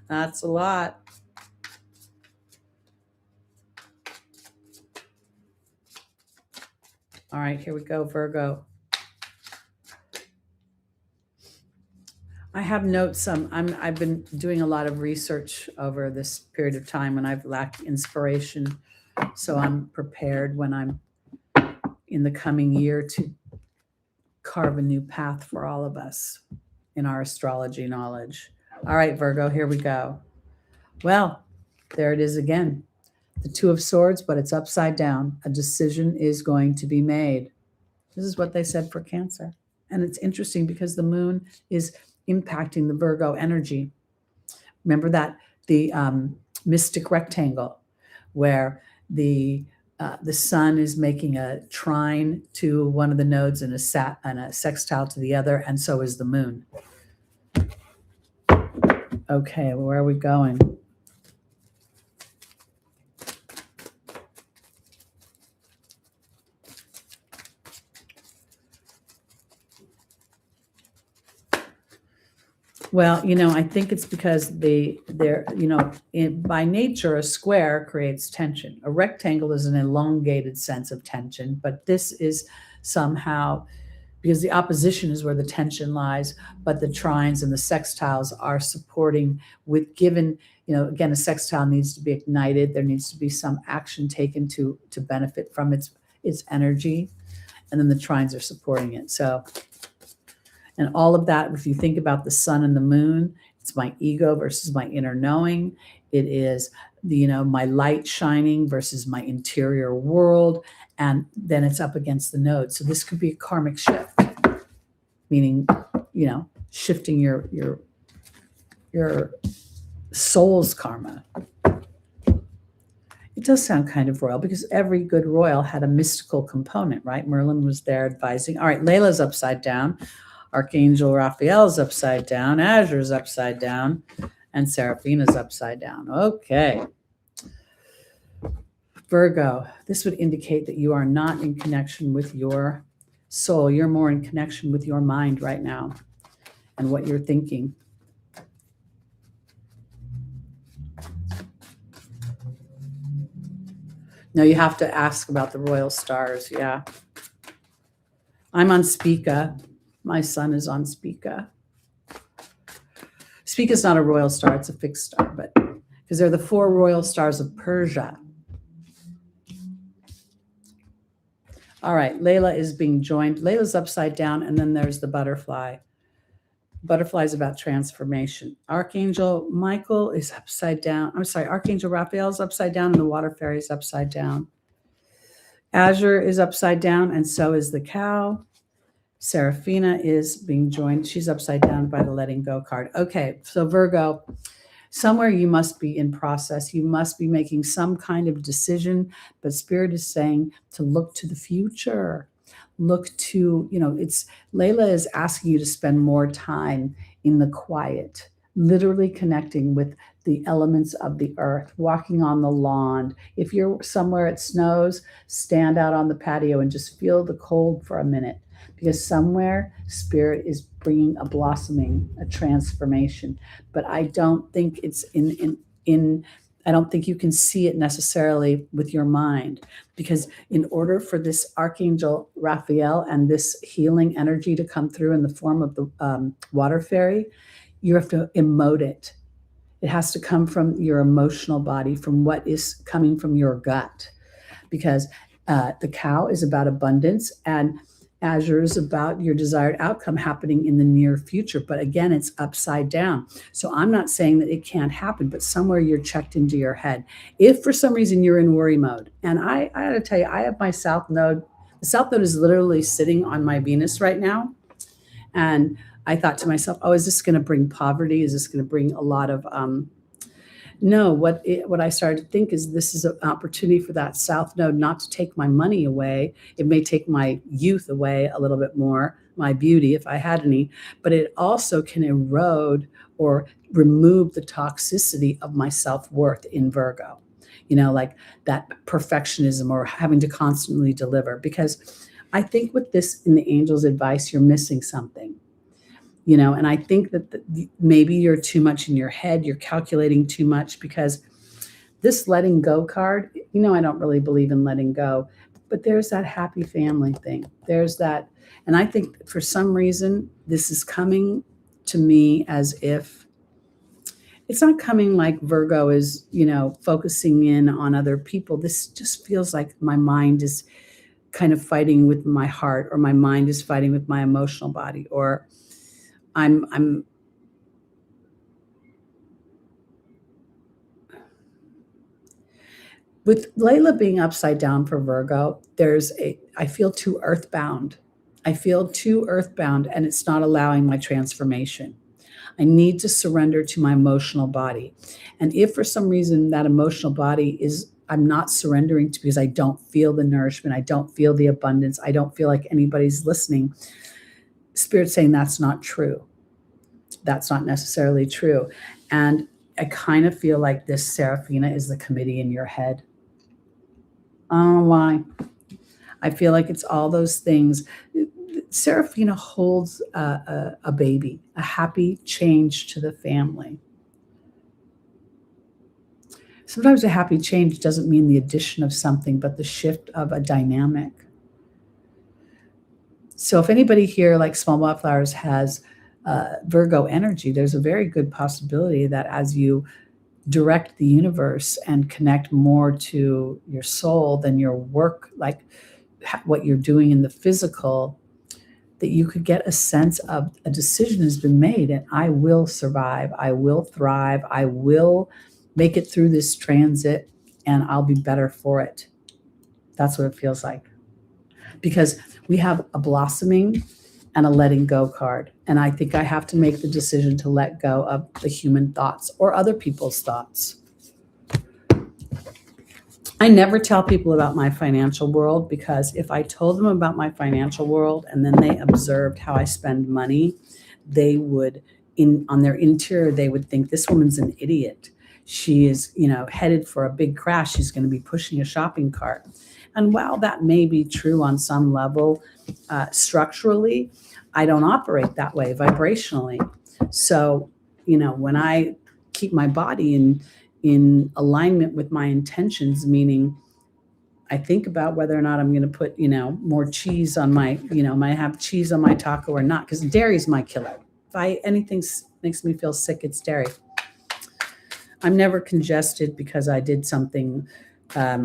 That's a lot. All right, here we go, Virgo. I have notes. I've been doing a lot of research over this period of time when I've lacked inspiration. So I'm prepared when I'm in the coming year to carve a new path for all of us in our astrology knowledge. All right, Virgo, here we go. Well, there it is again. The Two of Swords, but it's upside down. A decision is going to be made. This is what they said for Cancer. And it's interesting because the moon is impacting the Virgo energy. Remember that the mystic rectangle where the sun is making a trine to one of the nodes and a sextile to the other, and so is the moon. Okay, where are we going? Well, I think it's because they're by nature, a square creates tension. A rectangle is an elongated sense of tension, but this is somehow because the opposition is where the tension lies, but the trines and the sextiles are supporting with given, again, a sextile needs to be ignited. There needs to be some action taken to benefit from its energy. And then the trines are supporting it. So, and all of that, if you think about the sun and the moon, it's my ego versus my inner knowing. It is my light shining versus my interior world. And then it's up against the node. So this could be a karmic shift, meaning, shifting your soul's karma. It does sound kind of royal because every good royal had a mystical component, right? Merlin was there advising. All right, Layla's upside down. Archangel Raphael's upside down. Azure's upside down. And Seraphina's upside down. Okay. Virgo, this would indicate that you are not in connection with your soul. You're more in connection with your mind right now and what you're thinking. No, you have to ask about the royal stars. Yeah. I'm on Spica. My son is on Spica. Spica's not a royal star. It's a fixed star, but because they're the 4 royal stars of Persia. All right, Layla is being joined. Layla's upside down, and then there's the butterfly. Butterfly is about transformation. Archangel Michael is upside down. Archangel Raphael is upside down, and the water fairy is upside down. Azure is upside down, and so is the cow. Seraphina is being joined. She's upside down by the letting go card. Okay, so Virgo, somewhere you must be in process. You must be making some kind of decision, but Spirit is saying to look to the future. Look to, Layla is asking you to spend more time in the quiet, literally connecting with the elements of the earth, walking on the lawn. If you're somewhere it snows, stand out on the patio and just feel the cold for a minute. Because somewhere Spirit is bringing a blossoming, a transformation. But I don't think it's I don't think you can see it necessarily with your mind. Because in order for this Archangel Raphael and this healing energy to come through in the form of the water fairy, you have to emote it. It has to come from your emotional body, from what is coming from your gut. Because the cow is about abundance and Azure is about your desired outcome happening in the near future. But again, it's upside down. So I'm not saying that it can't happen, but somewhere you're checked into your head. If for some reason you're in worry mode, and I got to tell you, I have my South Node. The South Node is literally sitting on my Venus right now. And I thought to myself, oh, is this going to bring poverty? Is this going to bring a lot of no, what I started to think is this is an opportunity for that South Node not to take my money away. It may take my youth away a little bit more, my beauty, if I had any, but it also can erode or remove the toxicity of my self-worth in Virgo. Like that perfectionism or having to constantly deliver. Because I think with this in the angel's advice, you're missing something. And I think that maybe you're too much in your head, you're calculating too much, because this letting go card, I don't really believe in letting go, but there's that happy family thing. There's that. And I think for some reason, this is coming to me as if It's not coming like Virgo is, focusing in on other people. This just feels like my mind is kind of fighting with my heart, or my mind is fighting with my emotional body, or I'm with Layla being upside down for Virgo, I feel too earthbound. I feel too earthbound, and it's not allowing my transformation. I need to surrender to my emotional body. And if for some reason that emotional body I'm not surrendering to because I don't feel the nourishment, I don't feel the abundance, I don't feel like anybody's listening, Spirit's saying that's not true. That's not necessarily true. And I kind of feel like this Seraphina is the committee in your head. I don't know why. I feel like it's all those things. Seraphina holds a baby, a happy change to the family. Sometimes a happy change doesn't mean the addition of something, but the shift of a dynamic. So if anybody here, like Small Wildflowers, has Virgo energy, there's a very good possibility that as you direct the universe and connect more to your soul than your work, like what you're doing in the physical, that you could get a sense of a decision has been made, and I will survive, I will thrive, I will make it through this transit, and I'll be better for it. That's what it feels like. Because we have a blossoming and a letting go card. And I think I have to make the decision to let go of the human thoughts or other people's thoughts. I never tell people about my financial world, because if I told them about my financial world and then they observed how I spend money, they would, on their interior, they would think this woman's an idiot. She is, headed for a big crash. She's going to be pushing a shopping cart. And while that may be true on some level, structurally, I don't operate that way vibrationally. So, when I keep my body in alignment with my intentions, meaning I think about whether or not I'm going to put, more cheese on my, might have cheese on my taco or not, because dairy's my killer. If anything makes me feel sick, it's dairy. I'm never congested because I did something, I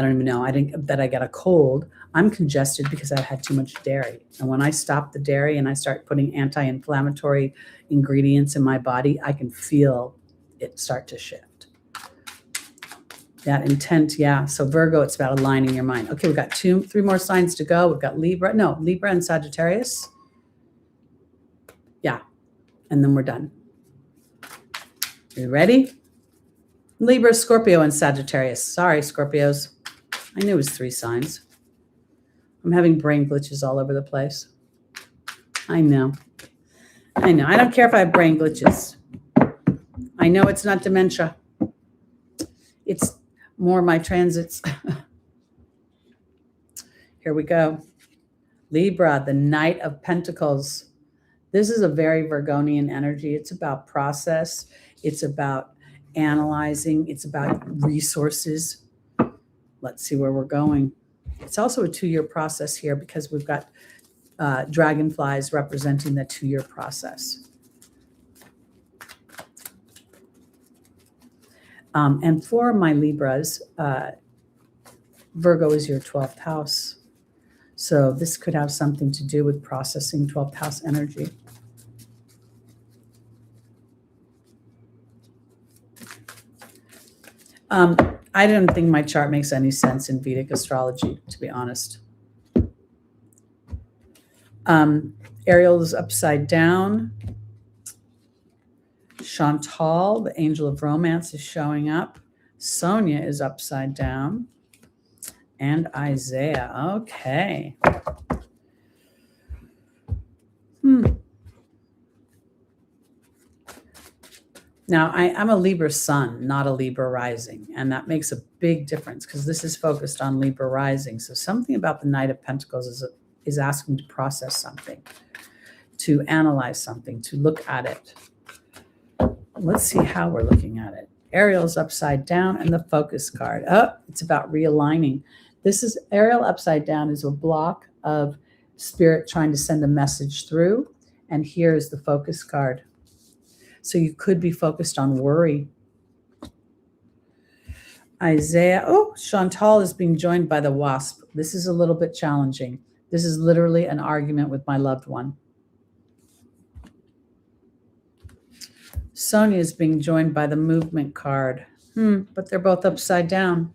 don't even know, I think that I got a cold. I'm congested because I had too much dairy. And when I stop the dairy and I start putting anti-inflammatory ingredients in my body, I can feel it start to shift. That intent, yeah. So Virgo, it's about aligning your mind. Okay, we've got 3 more signs to go. We've got Libra and Sagittarius. Yeah, and then we're done. Are you ready? Libra, Scorpio, and Sagittarius. Sorry, Scorpios. I knew it was 3 signs. I'm having brain glitches all over the place. I know. I don't care if I have brain glitches. I know it's not dementia. It's more my transits. Here we go. Libra, the Knight of Pentacles. This is a very Virgonian energy. It's about process. It's about analyzing. It's about resources. Let's see where we're going. It's also a 2-year process here, because we've got dragonflies representing the 2-year process. And for my Libras, Virgo is your 12th house. So this could have something to do with processing 12th house energy. I don't think my chart makes any sense in Vedic astrology, to be honest. Ariel is upside down. Chantal, the angel of romance, is showing up. Sonia is upside down. And Isaiah. Okay. Now, I'm a Libra sun, not a Libra rising, and that makes a big difference, because this is focused on Libra rising. So something about the Knight of Pentacles is asking to process something, to analyze something, to look at it. Let's see how we're looking at it. Ariel's upside down, and the focus card. Oh, it's about realigning. This is Ariel upside down is a block of spirit trying to send a message through, and here is the focus card. So you could be focused on worry. Isaiah, oh, Chantal is being joined by the wasp. This is a little bit challenging. This is literally an argument with my loved one. Sonia is being joined by the movement card. But they're both upside down.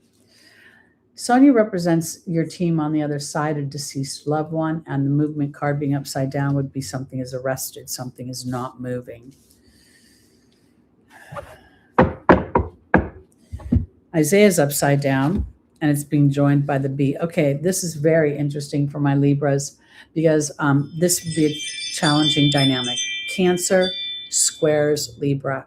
Sonia represents your team on the other side, a deceased loved one, and the movement card being upside down would be something is arrested, something is not moving. Isaiah's upside down, and it's being joined by the bee. Okay, this is very interesting for my Libras because this would be a challenging dynamic. Cancer squares Libra.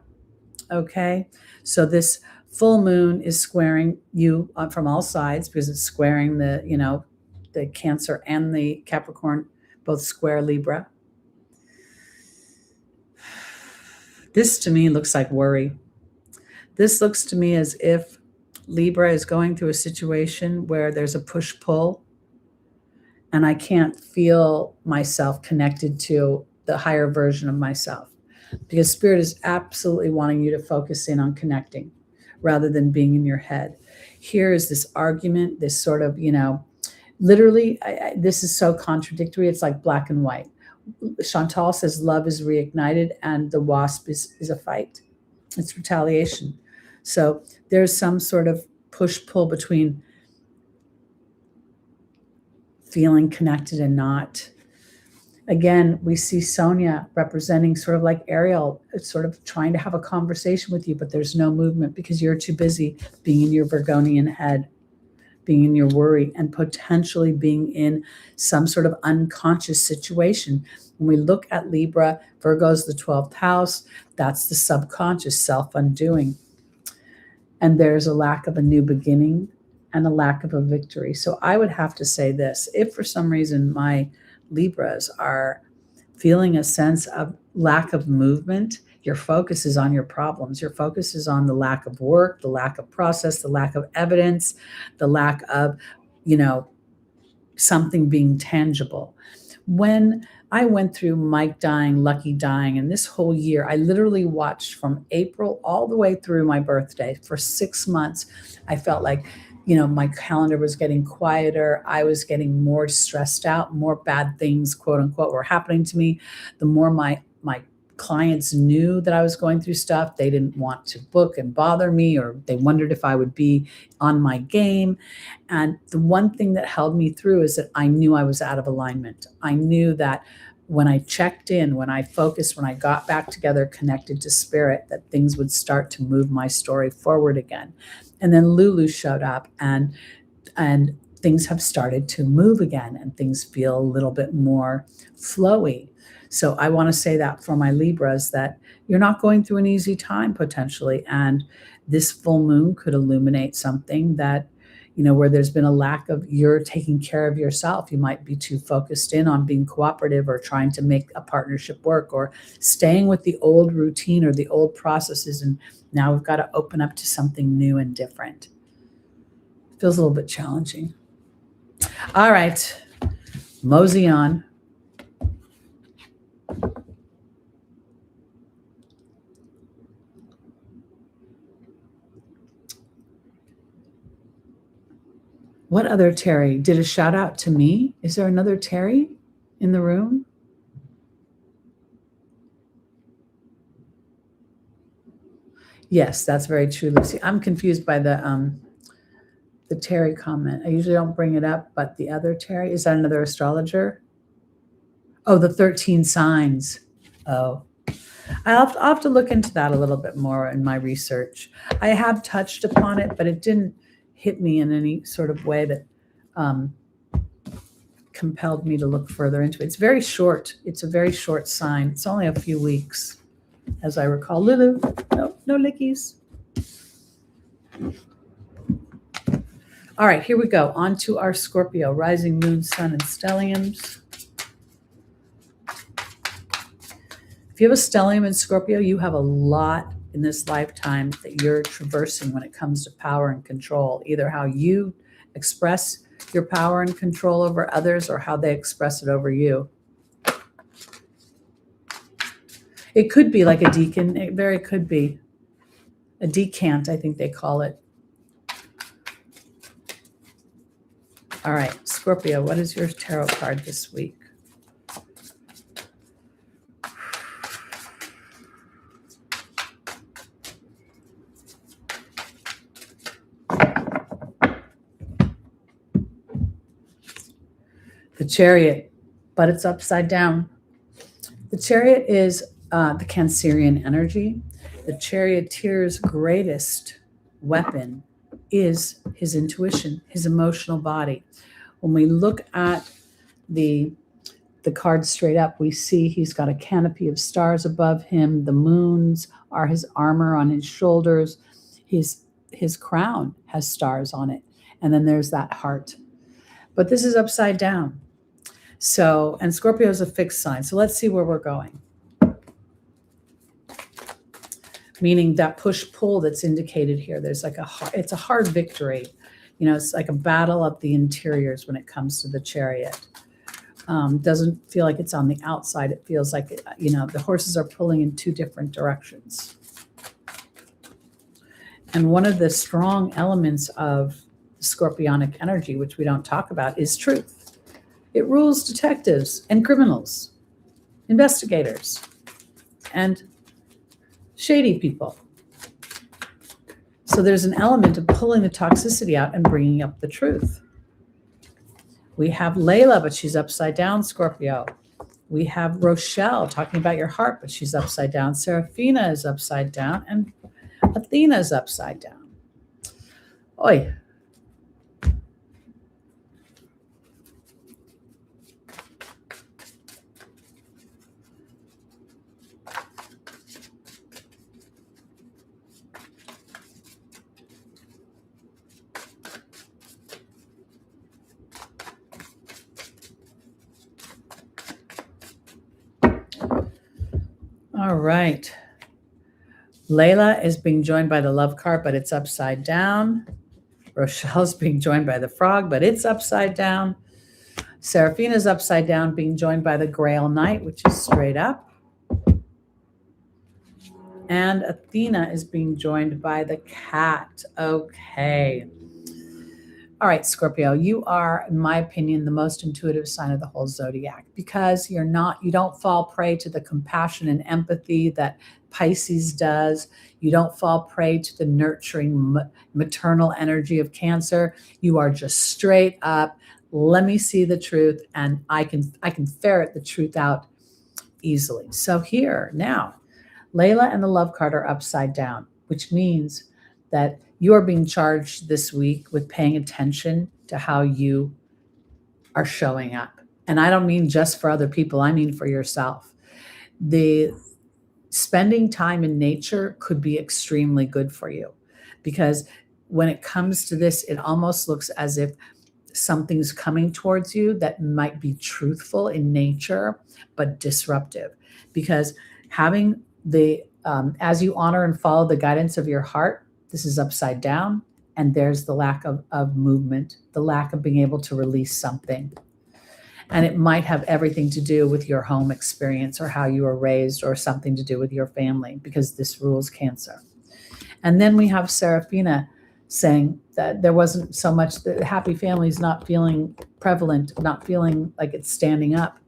Okay, so this full moon is squaring you from all sides because it's squaring the Cancer and the Capricorn, both square Libra. This to me looks like worry. This looks to me as if Libra is going through a situation where there's a push-pull and I can't feel myself connected to the higher version of myself, because Spirit is absolutely wanting you to focus in on connecting rather than being in your head. Here is this argument, this sort of, literally, this is so contradictory. It's like black and white. Chantal says love is reignited and the wasp is a fight. It's retaliation. So there's some sort of push-pull between feeling connected and not. Again, we see Sonia representing sort of like Ariel, sort of trying to have a conversation with you, but there's no movement because you're too busy being in your Virgonian head, being in your worry, and potentially being in some sort of unconscious situation. When we look at Libra, Virgo's the 12th house. That's the subconscious self-undoing. And there's a lack of a new beginning and a lack of a victory. So I would have to say this: if for some reason my Libras are feeling a sense of lack of movement, your focus is on your problems. Your focus is on the lack of work, the lack of process, the lack of evidence, the lack of, something being tangible. When I went through Mike dying, Lucky dying, and this whole year, I literally watched from April all the way through my birthday for 6 months. I felt like, my calendar was getting quieter. I was getting more stressed out, more bad things, quote unquote, were happening to me. The more my clients knew that I was going through stuff, they didn't want to book and bother me, or they wondered if I would be on my game. And the one thing that held me through is that I knew I was out of alignment. I knew that when I checked in, when I focused, when I got back together, connected to Spirit, that things would start to move my story forward again. And then Lulu showed up, and things have started to move again, and things feel a little bit more flowy. So I want to say that for my Libras, that you're not going through an easy time potentially. And this full moon could illuminate something that, where there's been a lack of you're taking care of yourself. You might be too focused in on being cooperative or trying to make a partnership work, or staying with the old routine or the old processes. And now we've got to open up to something new and different. Feels a little bit challenging. All right, mosey on. What other Teri? Did a shout out to me? Is there another Teri in the room? Yes, that's very true, Lucy. I'm confused by the Teri comment. I usually don't bring it up, but the other Teri, is that another astrologer? Oh, the 13 signs. Oh, I'll have to look into that a little bit more in my research. I have touched upon it, but it didn't hit me in any sort of way that compelled me to look further into it. It's very short. It's a very short sign. It's only a few weeks, as I recall. Lulu, no lickies. All right, here we go. On to our Scorpio, rising moon, sun, and stelliums. If you have a stellium in Scorpio, you have a lot in this lifetime that you're traversing when it comes to power and control, either how you express your power and control over others or how they express it over you. It could be like a deacon. It very could be a decant, I think they call it. All right, Scorpio, what is your tarot card this week? The Chariot, but it's upside down. The Chariot is the Cancerian energy. The charioteer's greatest weapon is his intuition, his emotional body. When we look at the card straight up, we see he's got a canopy of stars above him. The moons are his armor on his shoulders. His crown has stars on it. And then there's that heart. But this is upside down. So, and Scorpio is a fixed sign. So let's see where we're going. Meaning that push-pull that's indicated here. There's like it's a hard victory. You know, it's like a battle of the interiors when it comes to the Chariot. Doesn't feel like it's on the outside. It feels like, you know, the horses are pulling in two different directions. And one of the strong elements of Scorpionic energy, which we don't talk about, is truth. It rules detectives and criminals, investigators, and shady people. So there's an element of pulling the toxicity out and bringing up the truth. We have Layla, but she's upside down, Scorpio. We have Rochelle talking about your heart, but she's upside down. Serafina is upside down, and Athena is upside down. Oi. All right. Layla is being joined by the love card, but it's upside down. Rochelle's being joined by the frog, but it's upside down. Seraphina's upside down, being joined by the Grail Knight, which is straight up. And Athena is being joined by the cat. Okay. All right, Scorpio, you are, in my opinion, the most intuitive sign of the whole zodiac, because you don't fall prey to the compassion and empathy that Pisces does. You don't fall prey to the nurturing maternal energy of Cancer. You are just straight up, let me see the truth, and I can ferret the truth out easily. So here, now, Layla and the love card are upside down, which means that you are being charged this week with paying attention to how you are showing up. And I don't mean just for other people, I mean for yourself. The spending time in nature could be extremely good for you, because when it comes to this, it almost looks as if something's coming towards you that might be truthful in nature, but disruptive. Because having as you honor and follow the guidance of your heart, this is upside down, and there's the lack of movement, the lack of being able to release something. And it might have everything to do with your home experience or how you were raised, or something to do with your family, because this rules Cancer. And then we have Serafina saying that there wasn't so much, the happy family is not feeling prevalent, not feeling like it's standing up.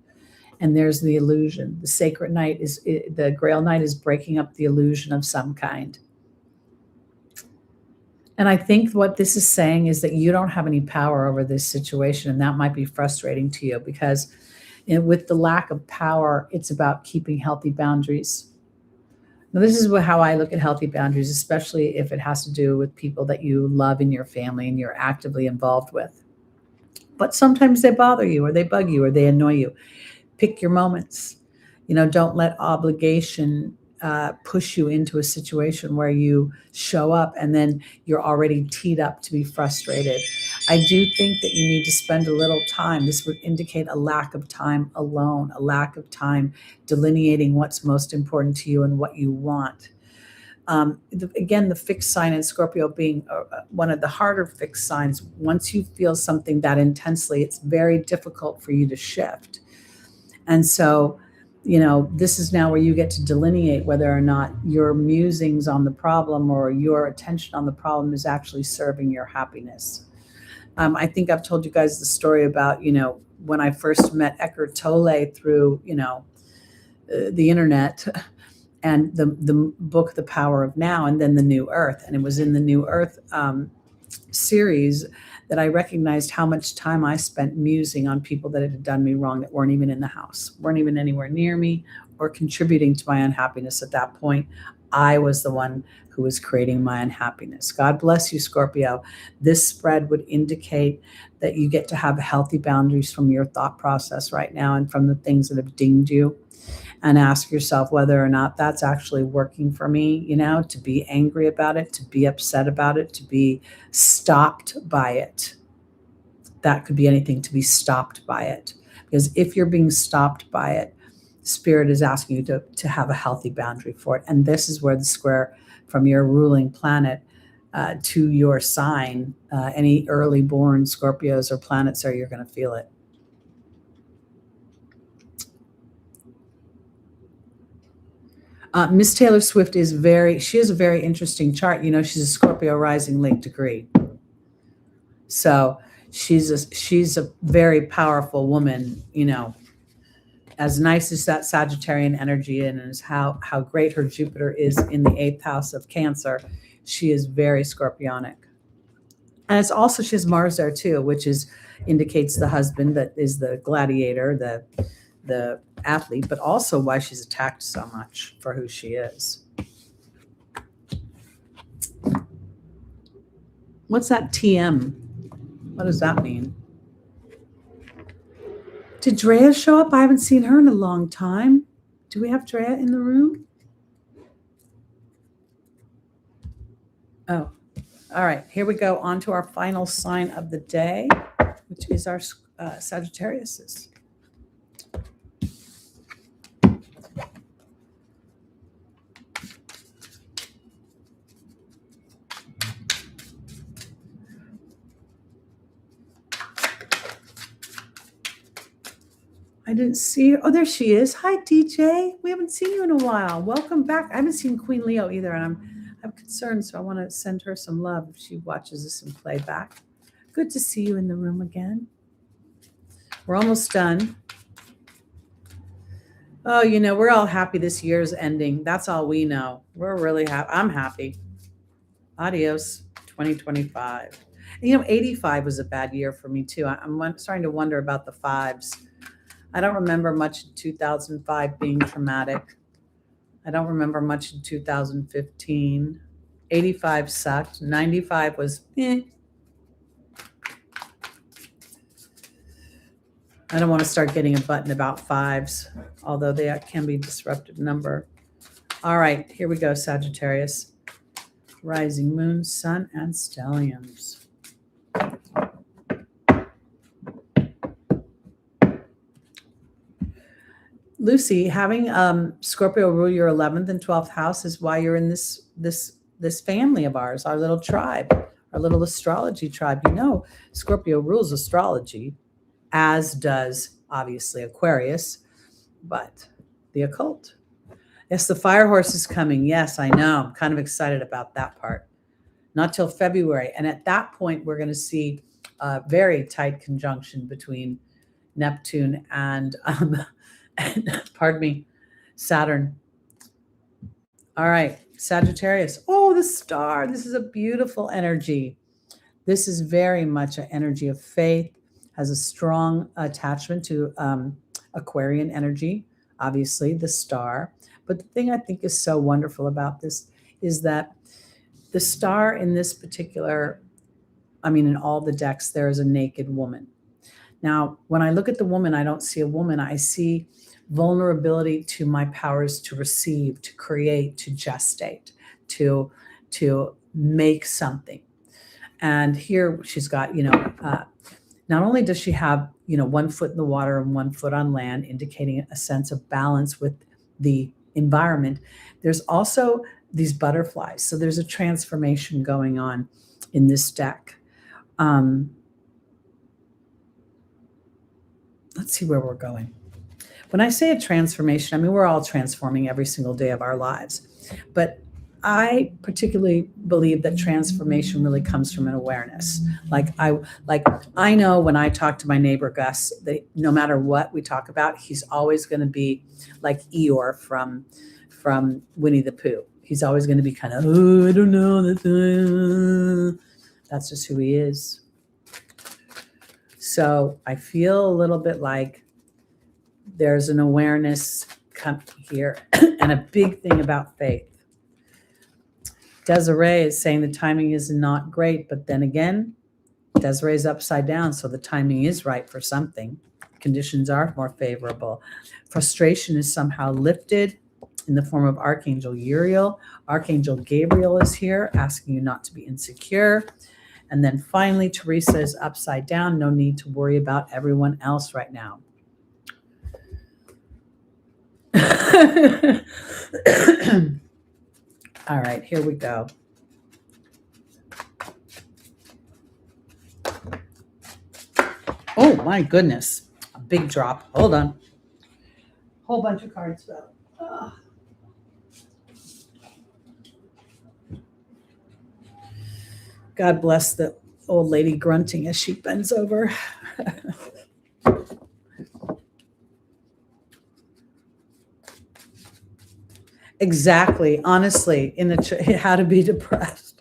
And there's the illusion. The sacred night the Grail Knight is breaking up the illusion of some kind. And I think what this is saying is that you don't have any power over this situation, and that might be frustrating to you, because with the lack of power, it's about keeping healthy boundaries. Now, this is how I look at healthy boundaries, especially if it has to do with people that you love in your family and you're actively involved with. But sometimes they bother you, or they bug you, or they annoy you. Pick your moments. Don't let obligation push you into a situation where you show up and then you're already teed up to be frustrated. I do think that you need to spend a little time. This would indicate a lack of time alone, a lack of time delineating what's most important to you and what you want. Again, the fixed sign in Scorpio being one of the harder fixed signs. Once you feel something that intensely, it's very difficult for you to shift. And so this is now where you get to delineate whether or not your musings on the problem or your attention on the problem is actually serving your happiness. I think I've told you guys the story about, when I first met Eckhart Tolle through, the internet and the book, The Power of Now, and then The New Earth. And it was in the New Earth series that I recognized how much time I spent musing on people that had done me wrong, that weren't even in the house, weren't even anywhere near me, or contributing to my unhappiness at that point. I was the one who was creating my unhappiness. God bless you, Scorpio. This spread would indicate that you get to have healthy boundaries from your thought process right now and from the things that have dinged you, and ask yourself whether or not that's actually working for me, to be angry about it, to be upset about it, to be stopped by it. That could be anything, to be stopped by it. Because if you're being stopped by it, Spirit is asking you to have a healthy boundary for it. And this is where the square from your ruling planet to your sign, any early born Scorpios or planets are, you're going to feel it. Miss Taylor Swift she has a very interesting chart. She's a Scorpio rising late degree. So she's a very powerful woman, as nice as that Sagittarian energy and as how great her Jupiter is in the 8th house of Cancer. She is very Scorpionic. And it's also, she has Mars there too, which indicates the husband that is the gladiator, the athlete, but also why she's attacked so much for who she is. What's that TM? What does that mean? Did Drea show up? I haven't seen her in a long time. Do we have Drea in the room? Oh, all right. Here we go on to our final sign of the day, which is our Sagittarius. I didn't see her. Oh, there she is. Hi, DJ. We haven't seen you in a while. Welcome back. I haven't seen Queen Leo either, and I'm concerned, so I want to send her some love if she watches this in playback. Good to see you in the room again. We're almost done. Oh, we're all happy this year's ending. That's all we know. We're really happy. I'm happy. Adios, 2025. And 85 was a bad year for me, too. I'm starting to wonder about the fives. I don't remember much in 2005 being traumatic. I don't remember much in 2015. 85 sucked. 95 was I don't want to start getting a button about fives, although they can be a disruptive number. All right, here we go, Sagittarius. Rising moon, sun, and stelliums. Lucy, having Scorpio rule your 11th and 12th house is why you're in this family of ours, our little tribe, our little astrology tribe. Scorpio rules astrology, as does obviously Aquarius, but the occult. Yes, the fire horse is coming. Yes, I know. I'm kind of excited about that part. Not till February. And at that point, we're going to see a very tight conjunction between Neptune and pardon me, Saturn. All right, Sagittarius. Oh, the star. This is a beautiful energy. This is very much an energy of faith, has a strong attachment to Aquarian energy, obviously, the star. But the thing I think is so wonderful about this is that the star in this particular, in all the decks, there is a naked woman. Now, when I look at the woman, I don't see a woman. I see vulnerability to my powers to receive, to create, to gestate, to make something. And here she's got, not only does she have, 1 foot in the water and 1 foot on land, indicating a sense of balance with the environment, there's also these butterflies. So there's a transformation going on in this deck. Let's see where we're going. When I say a transformation, I mean, we're all transforming every single day of our lives. But I particularly believe that transformation really comes from an awareness. I know when I talk to my neighbor Gus, that no matter what we talk about, he's always going to be like Eeyore from Winnie the Pooh. He's always going to be kind of, oh, I don't know. That's just who he is. So I feel a little bit like there's an awareness come here and a big thing about faith. Desiree is saying the timing is not great, but then again, Desiree is upside down, so the timing is right for something. Conditions are more favorable. Frustration is somehow lifted in the form of Archangel Uriel. Archangel Gabriel is here, asking you not to be insecure. And then finally, Teresa is upside down. No need to worry about everyone else right now. All right, here we go. Oh my goodness, a big drop. Hold on. Whole bunch of cards fell. Oh. God bless the old lady grunting as she bends over. Exactly. Honestly, how to be depressed.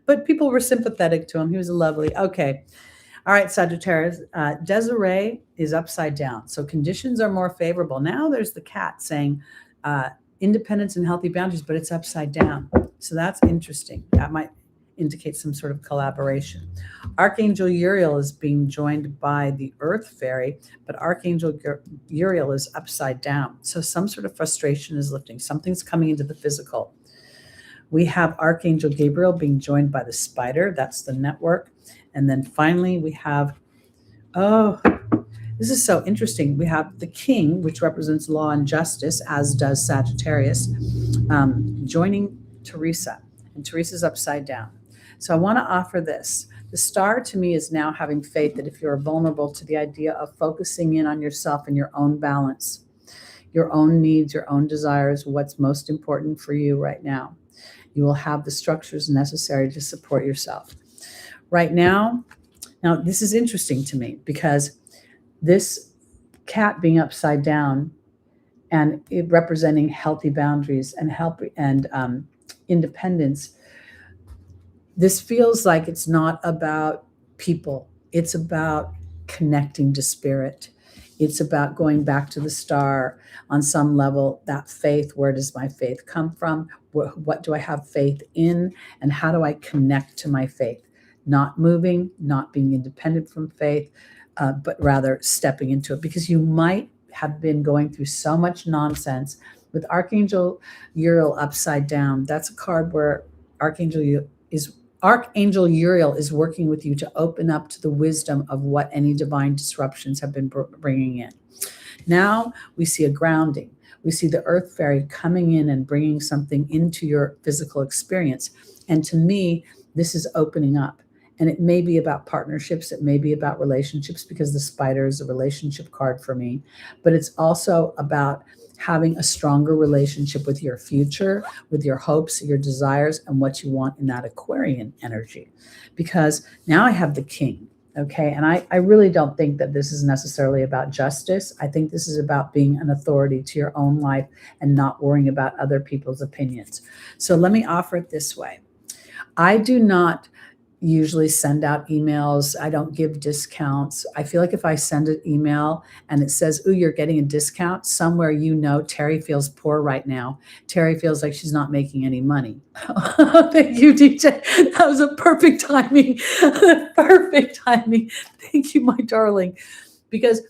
But people were sympathetic to him. He was lovely. Okay. All right, Sagittarius. Desiree is upside down. So conditions are more favorable. Now there's the cat saying independence and healthy boundaries, but it's upside down. So that's interesting. That might indicate some sort of collaboration. Archangel Uriel is being joined by the Earth Fairy, but Archangel Uriel is upside down. So some sort of frustration is lifting. Something's coming into the physical. We have Archangel Gabriel being joined by the spider. That's the network. And then finally we have, this is so interesting. We have the king, which represents law and justice, as does Sagittarius, joining Teresa. And Teresa's upside down. So I want to offer this. The star to me is now having faith that if you're vulnerable to the idea of focusing in on yourself and your own balance, your own needs, your own desires, what's most important for you right now, you will have the structures necessary to support yourself. Right now this is interesting to me because this cat being upside down and it representing healthy boundaries and independence, this feels like it's not about people. It's about connecting to spirit. It's about going back to the star on some level, that faith. Where does my faith come from? What do I have faith in? And how do I connect to my faith? Not moving, not being independent from faith, but rather stepping into it. Because you might have been going through so much nonsense. With Archangel Uriel upside down, that's a card where Archangel Uriel is working with you to open up to the wisdom of what any divine disruptions have been bringing in. Now we see a grounding. We see the Earth Fairy coming in and bringing something into your physical experience. And to me, this is opening up. And it may be about partnerships. It may be about relationships, because the spider is a relationship card for me. But it's also about having a stronger relationship with your future, with your hopes, your desires, and what you want in that Aquarian energy. Because now I have the king, okay? And I really don't think that this is necessarily about justice. I think this is about being an authority to your own life and not worrying about other people's opinions. So let me offer it this way. I do not usually send out emails. I don't give discounts. I feel like if I send an email and it says, "Ooh, you're getting a discount," somewhere Teri feels poor right now. Teri feels like she's not making any money. Thank you, DJ. That was a perfect timing. Perfect timing. Thank you, my darling. Because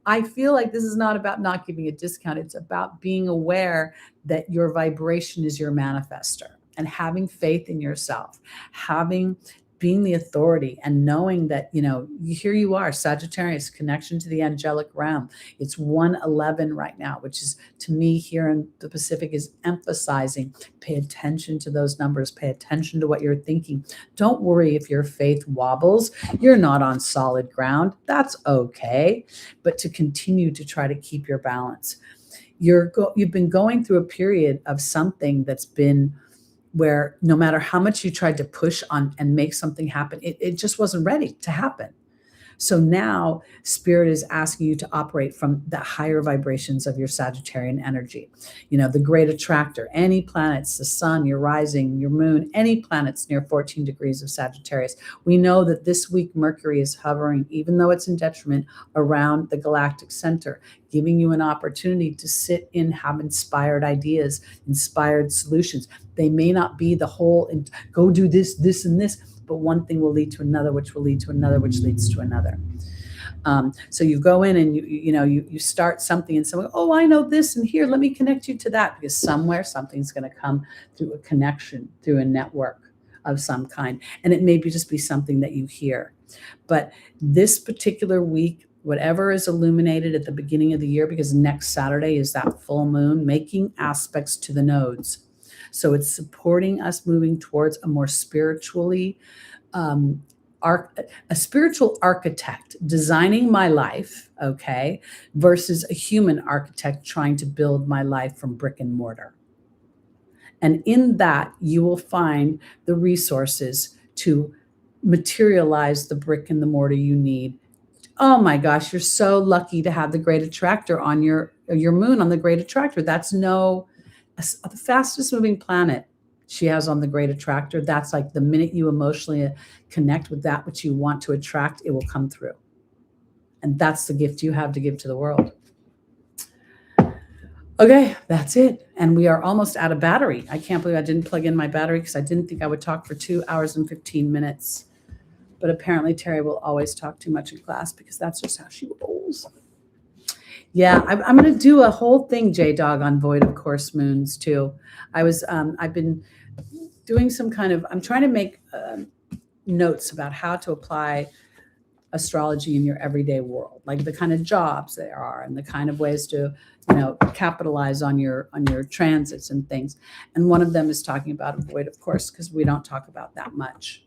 I feel like this is not about not giving a discount. It's about being aware that your vibration is your manifester and having faith in yourself, having being the authority and knowing that, here you are, Sagittarius, connection to the angelic realm. It's 111 right now, which is, to me, here in the Pacific, is emphasizing, pay attention to those numbers, pay attention to what you're thinking. Don't worry if your faith wobbles. You're not on solid ground. That's okay. But to continue to try to keep your balance. You've been going through a period of something that's been where no matter how much you tried to push on and make something happen, it just wasn't ready to happen. So now Spirit is asking you to operate from the higher vibrations of your Sagittarian energy. The great attractor, any planets, the sun, your rising, your moon, any planets near 14 degrees of Sagittarius. We know that this week Mercury is hovering, even though it's in detriment, around the galactic center, giving you an opportunity to sit in, have inspired ideas, inspired solutions. They may not be the whole, and go do this, this, and this, but one thing will lead to another, which will lead to another, which leads to another. So you go in and you start something, and someone, oh, I know this, and here, let me connect you to that, because somewhere something's going to come through a connection, through a network of some kind. And it may just be something that you hear. But this particular week, whatever is illuminated at the beginning of the year, because next Saturday is that full moon, making aspects to the nodes. So it's supporting us moving towards a more spiritually, a spiritual architect designing my life, okay, versus a human architect trying to build my life from brick and mortar. And in that, you will find the resources to materialize the brick and the mortar you need. Oh my gosh, you're so lucky to have the great attractor on your moon on the great attractor. That's the fastest moving planet she has on the great attractor. That's like the minute you emotionally connect with that which you want to attract, it will come through. And that's the gift you have to give to the world. Okay, that's it. And we are almost out of battery. I can't believe I didn't plug in my battery because I didn't think I would talk for 2 hours and 15 minutes. But apparently Teri will always talk too much in class because that's just how she rolls. Yeah, I'm going to do a whole thing, J-Dog, on void of course moons too. I've been doing some kind of, I'm trying to make notes about how to apply astrology in your everyday world, like the kind of jobs there are and the kind of ways to, capitalize on your transits and things. And one of them is talking about a void of course, because we don't talk about that much.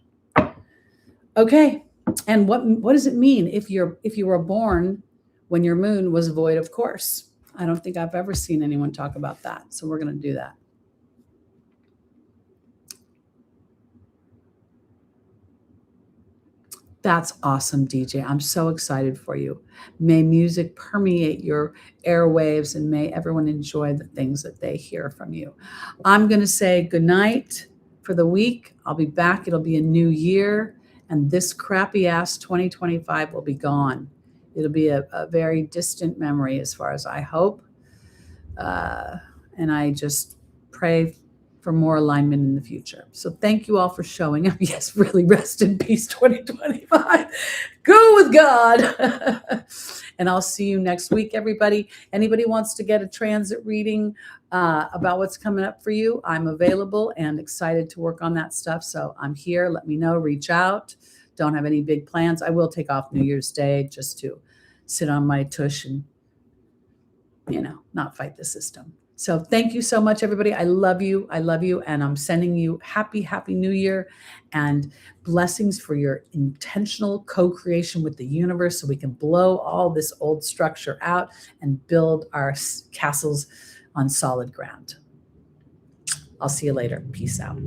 Okay, and what does it mean if you were born when your moon was void of course? I don't think I've ever seen anyone talk about that. So we're going to do that. That's awesome, DJ. I'm so excited for you. May music permeate your airwaves and may everyone enjoy the things that they hear from you. I'm going to say good night for the week. I'll be back. It'll be a new year. And this crappy ass 2025 will be gone. It'll be a very distant memory as far as I hope. And I just pray for more alignment in the future. So thank you all for showing up. Yes, really, rest in peace 2025. Go with God. And I'll see you next week, everybody. Anybody wants to get a transit reading about what's coming up for you, I'm available and excited to work on that stuff. So I'm here. Let me know. Reach out. Don't have any big plans. I will take off New Year's Day just to sit on my tush and, not fight the system. So thank you so much, everybody. I love you. I love you. And I'm sending you happy New Year and blessings for your intentional co-creation with the universe so we can blow all this old structure out and build our castles on solid ground. I'll see you later. Peace out.